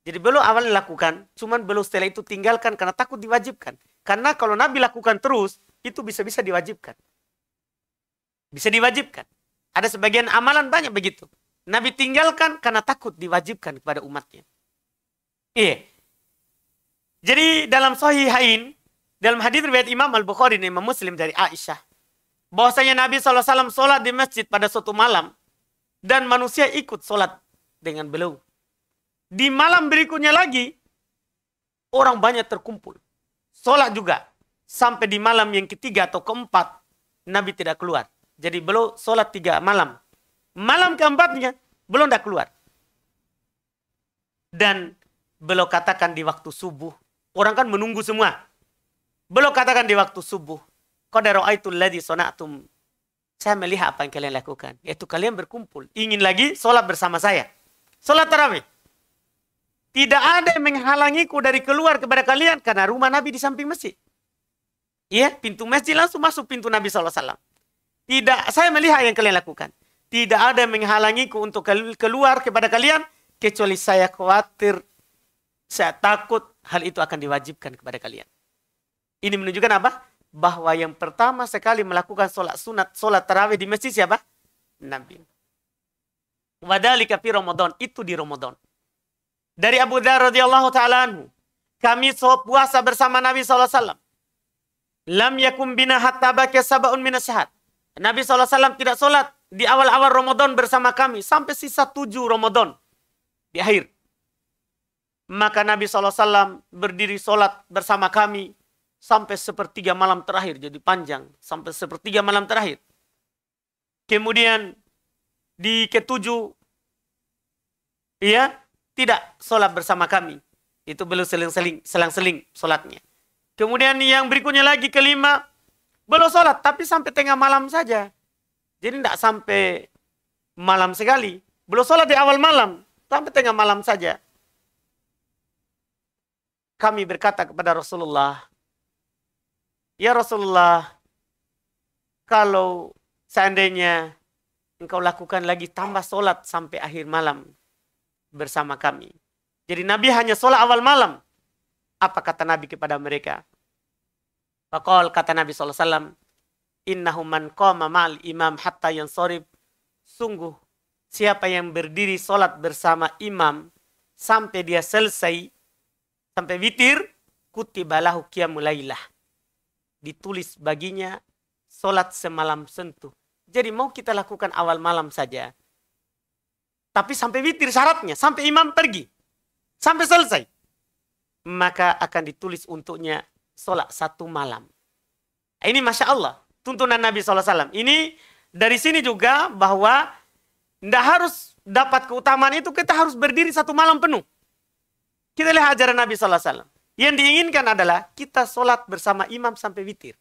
Jadi beliau awalnya lakukan, cuman beliau setelah itu tinggalkan karena takut diwajibkan. Karena kalau Nabi lakukan terus, itu bisa-bisa diwajibkan. Bisa diwajibkan. Ada sebagian amalan banyak begitu. Nabi tinggalkan karena takut diwajibkan kepada umatnya. Iya. Jadi dalam Sahihain, dalam hadis riwayat Imam Al-Bukhari dan Imam Muslim dari Aisyah, bahwasanya Nabi SAW sholat di masjid pada suatu malam dan manusia ikut sholat dengan beliau. Di malam berikutnya lagi, orang banyak terkumpul. Sholat juga. Sampai di malam yang ketiga atau keempat, Nabi tidak keluar. Jadi beliau sholat 3 malam. Malam keempatnya, beliau tidak keluar. Dan beliau katakan di waktu subuh, orang kan menunggu semua. Beliau katakan di waktu subuh, qad ra'aitul ladzi sana'tum. Saya melihat apa yang kalian lakukan. Yaitu kalian berkumpul. Ingin lagi sholat bersama saya. Sholat tarawih. Tidak ada yang menghalangiku dari keluar kepada kalian. Karena rumah Nabi di samping masjid. Iya, pintu masjid langsung masuk pintu Nabi SAW. Tidak, saya melihat yang kalian lakukan. Tidak ada yang menghalangiku untuk keluar kepada kalian. Kecuali saya khawatir. Saya takut hal itu akan diwajibkan kepada kalian. Ini menunjukkan apa? Bahwa yang pertama sekali melakukan sholat sunat, sholat tarawih di masjid siapa? Nabi. Wadhalika fi Ramadan. Itu di Ramadan. Dari Abu Dzar radhiyallahu ta'ala anhu. Kami puasa bersama Nabi SAW. Lam yakum bina hatta baqiya sab'un minas syahar. Nabi SAW tidak sholat di awal-awal Ramadan bersama kami. Sampai sisa 7 Ramadan. Di akhir. Maka Nabi SAW berdiri sholat bersama kami. Sampai sepertiga malam terakhir. Jadi panjang. Sampai sepertiga malam terakhir. Kemudian di ketujuh. Ia tidak sholat bersama kami. Itu beliau selang-seling sholatnya. Kemudian yang berikutnya lagi kelima, belum sholat tapi sampai tengah malam saja. Jadi tidak sampai malam sekali. Belum sholat di awal malam, sampai tengah malam saja. Kami berkata kepada Rasulullah, ya Rasulullah, kalau seandainya engkau lakukan lagi tambah sholat sampai akhir malam bersama kami. Jadi Nabi hanya sholat awal malam. Apa kata Nabi kepada mereka? Faqal, kata Nabi SAW, innahu man qama ma'al imam hatta yansorib. Sungguh, siapa yang berdiri sholat bersama imam sampai dia selesai, sampai witir, kutiba lahu qiyamul lailah. Ditulis baginya sholat semalam sentuh. Jadi mau kita lakukan awal malam saja. Tapi sampai witir syaratnya, sampai imam pergi. Sampai selesai. Maka akan ditulis untuknya sholat satu malam. Ini Masya Allah, tuntunan Nabi SAW. Ini dari sini juga bahwa tidak harus dapat keutamaan itu, kita harus berdiri satu malam penuh. Kita lihat ajaran Nabi SAW. Yang diinginkan adalah kita sholat bersama imam sampai witir.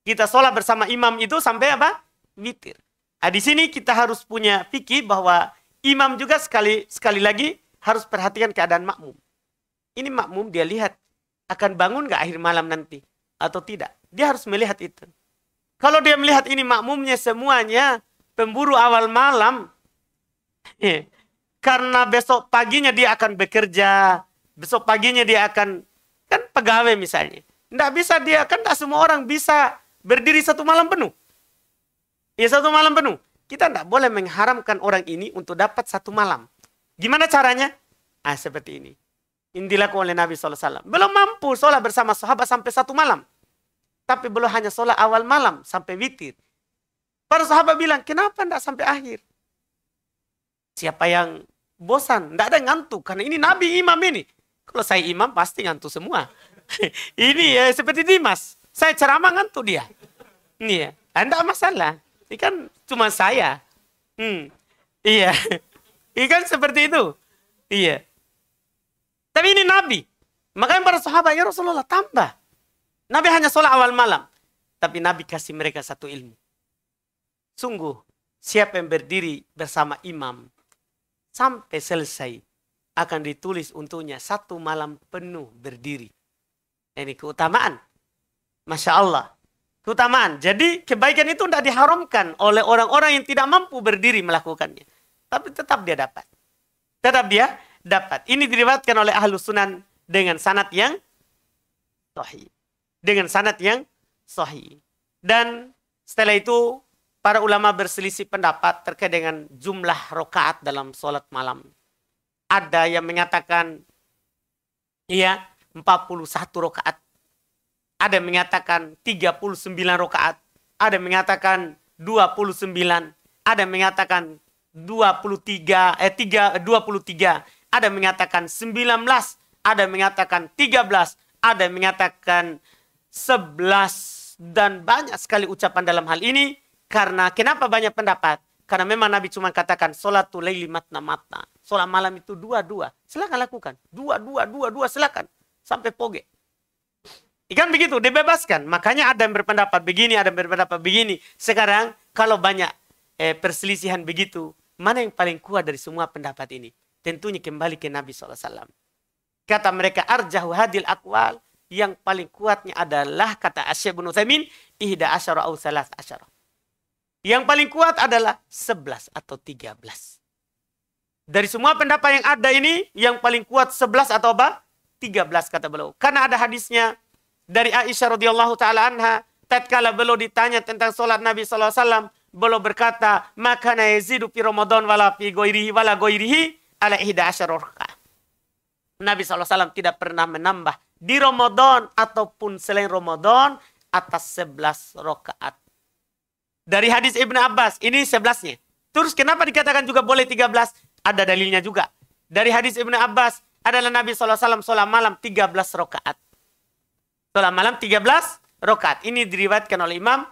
Kita sholat bersama imam itu sampai apa? Witir. Nah, di sini kita harus punya fikih bahwa imam juga sekali lagi harus perhatikan keadaan makmum. Ini makmum dia lihat akan bangun gak akhir malam nanti atau tidak. Dia harus melihat itu. Kalau dia melihat ini makmumnya semuanya pemburu awal malam. Karena besok paginya dia akan bekerja. Besok paginya dia akan, kan pegawai misalnya. Tidak bisa dia, kan tidak semua orang bisa berdiri satu malam penuh. Ya satu malam penuh. Kita tidak boleh mengharamkan orang ini untuk dapat satu malam. Gimana caranya? Seperti ini. Ini dilakukan oleh Nabi SAW. Belum mampu sholat bersama sahabat sampai satu malam. Tapi belum hanya sholat awal malam sampai witir. Para sahabat bilang, kenapa tidak sampai akhir? Siapa yang bosan? Tidak ada yang ngantuk. Karena ini Nabi imam ini. Kalau saya imam pasti ngantuk semua. Ini ya seperti Dimas. Saya ceramah ngantuk dia. Ini ya. Tidak masalah. Ini kan cuma saya. Iya. Ini kan seperti itu. Iya. Tapi ini Nabi. Makanya para sahabat, ya Rasulullah tambah. Nabi hanya sholat awal malam. Tapi Nabi kasih mereka satu ilmu. Sungguh, siapa yang berdiri bersama imam sampai selesai akan ditulis untuknya satu malam penuh berdiri. Ini keutamaan. Masya Allah. Keutamaan. Jadi kebaikan itu tidak diharamkan oleh orang-orang yang tidak mampu berdiri melakukannya. Tapi tetap dia dapat. Tetap dia dapat. Ini diriwayatkan oleh Ahlus Sunan dengan sanad yang sahih. Dengan sanad yang sahih. Dan setelah itu para ulama berselisih pendapat terkait dengan jumlah rakaat dalam sholat malam. Ada yang mengatakan 41 rakaat. Ada yang mengatakan 39 rakaat. Ada yang mengatakan 29. Ada yang mengatakan 23. Ada yang mengatakan 19. Ada yang mengatakan 13. Ada yang mengatakan 11. Dan banyak sekali ucapan dalam hal ini. Karena kenapa banyak pendapat? Karena memang Nabi cuma katakan sholatul laili matna. Sholat malam itu dua. Silakan lakukan. Dua. Silakan. Sampai poge. Ikan begitu, dibebaskan. Makanya ada yang berpendapat begini, ada yang berpendapat begini. Sekarang kalau banyak perselisihan begitu, mana yang paling kuat dari semua pendapat ini? Tentunya kembali ke Nabi SAW. Kata mereka, arjahu hadil aqwal, yang paling kuatnya adalah, kata Asy' bin Utsaimin, 11 au 13. Yang paling kuat adalah 11 atau 13. Dari semua pendapat yang ada ini, yang paling kuat 11 atau apa? 13 kata beliau. Karena ada hadisnya dari Aisyah radhiyallahu taala anha, tatkala beliau ditanya tentang salat Nabi sallallahu alaihi wasallam, beliau berkata, "Maka yazidu fi Ramadan wala fi ghairihi wala ghairihi ala 11 rakaat." Nabi sallallahu alaihi wasallam tidak pernah menambah di Ramadan ataupun selain Ramadan atas 11 rakaat. Dari hadis Ibnu Abbas, ini 11-nya. Terus kenapa dikatakan juga boleh 13? Ada dalilnya juga. Dari hadis Ibnu Abbas adalah Nabi sallallahu alaihi wasallam salat malam 13 rakaat. Salat malam 13 rakaat. Ini diriwayatkan oleh Imam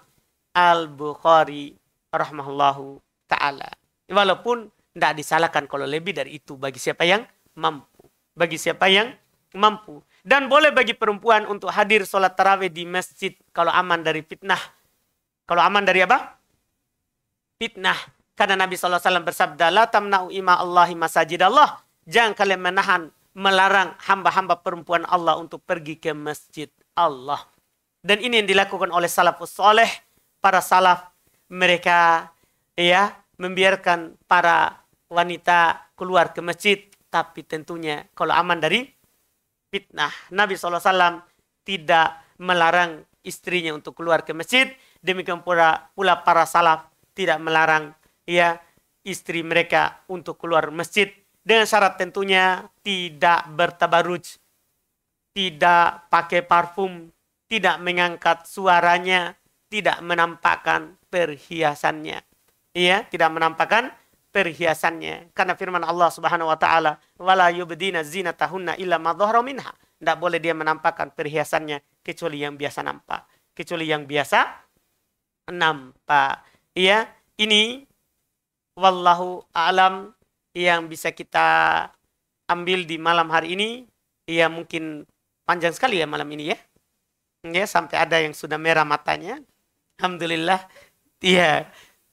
Al-Bukhari rahimahullahu taala. Walaupun tidak disalahkan kalau lebih dari itu bagi siapa yang mampu. Bagi siapa yang mampu. Dan boleh bagi perempuan untuk hadir sholat tarawih di masjid kalau aman dari fitnah. Kalau aman dari apa? Fitnah. Karena Nabi SAW bersabda, la tamna'u ima Allahi masajid Allah. Jangan kalian melarang hamba-hamba perempuan Allah untuk pergi ke masjid Allah. Dan ini yang dilakukan oleh salafus soleh. Para salaf mereka ya membiarkan para wanita keluar ke masjid. Tapi tentunya kalau aman dari fitnah. Nabi SAW tidak melarang istrinya untuk keluar ke masjid. Demikian pula para salaf tidak melarang ya istri mereka untuk keluar masjid. Dengan syarat tentunya tidak bertabaruj. Tidak pakai parfum. Tidak mengangkat suaranya. Tidak menampakkan perhiasannya. Iya, tidak menampakkan perhiasannya. Karena firman Allah Subhanahu wa taala, "Wala yubdina zinatahunna illa ma dhahara minha." Tidak boleh dia menampakkan perhiasannya kecuali yang biasa nampak. Kecuali yang biasa nampak. Iya, ini wallahu a'lam yang bisa kita ambil di malam hari ini. Iya, mungkin panjang sekali ya malam ini ya. Ya, sampai ada yang sudah merah matanya. Alhamdulillah. Iya.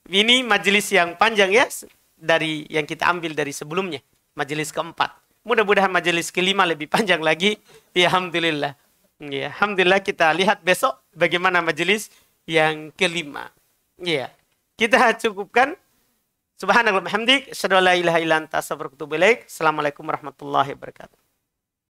Ini majelis yang panjang ya dari yang kita ambil dari sebelumnya, majelis keempat. Mudah-mudahan majelis kelima lebih panjang lagi. Ya, alhamdulillah. Ya, alhamdulillah kita lihat besok bagaimana majelis yang kelima. Ya. Kita cukupkan. Subhanallah hamdik, asyhadu an la ilaha illa anta astaghfiruka wa atubu ilaik. Assalamualaikum warahmatullahi wabarakatuh.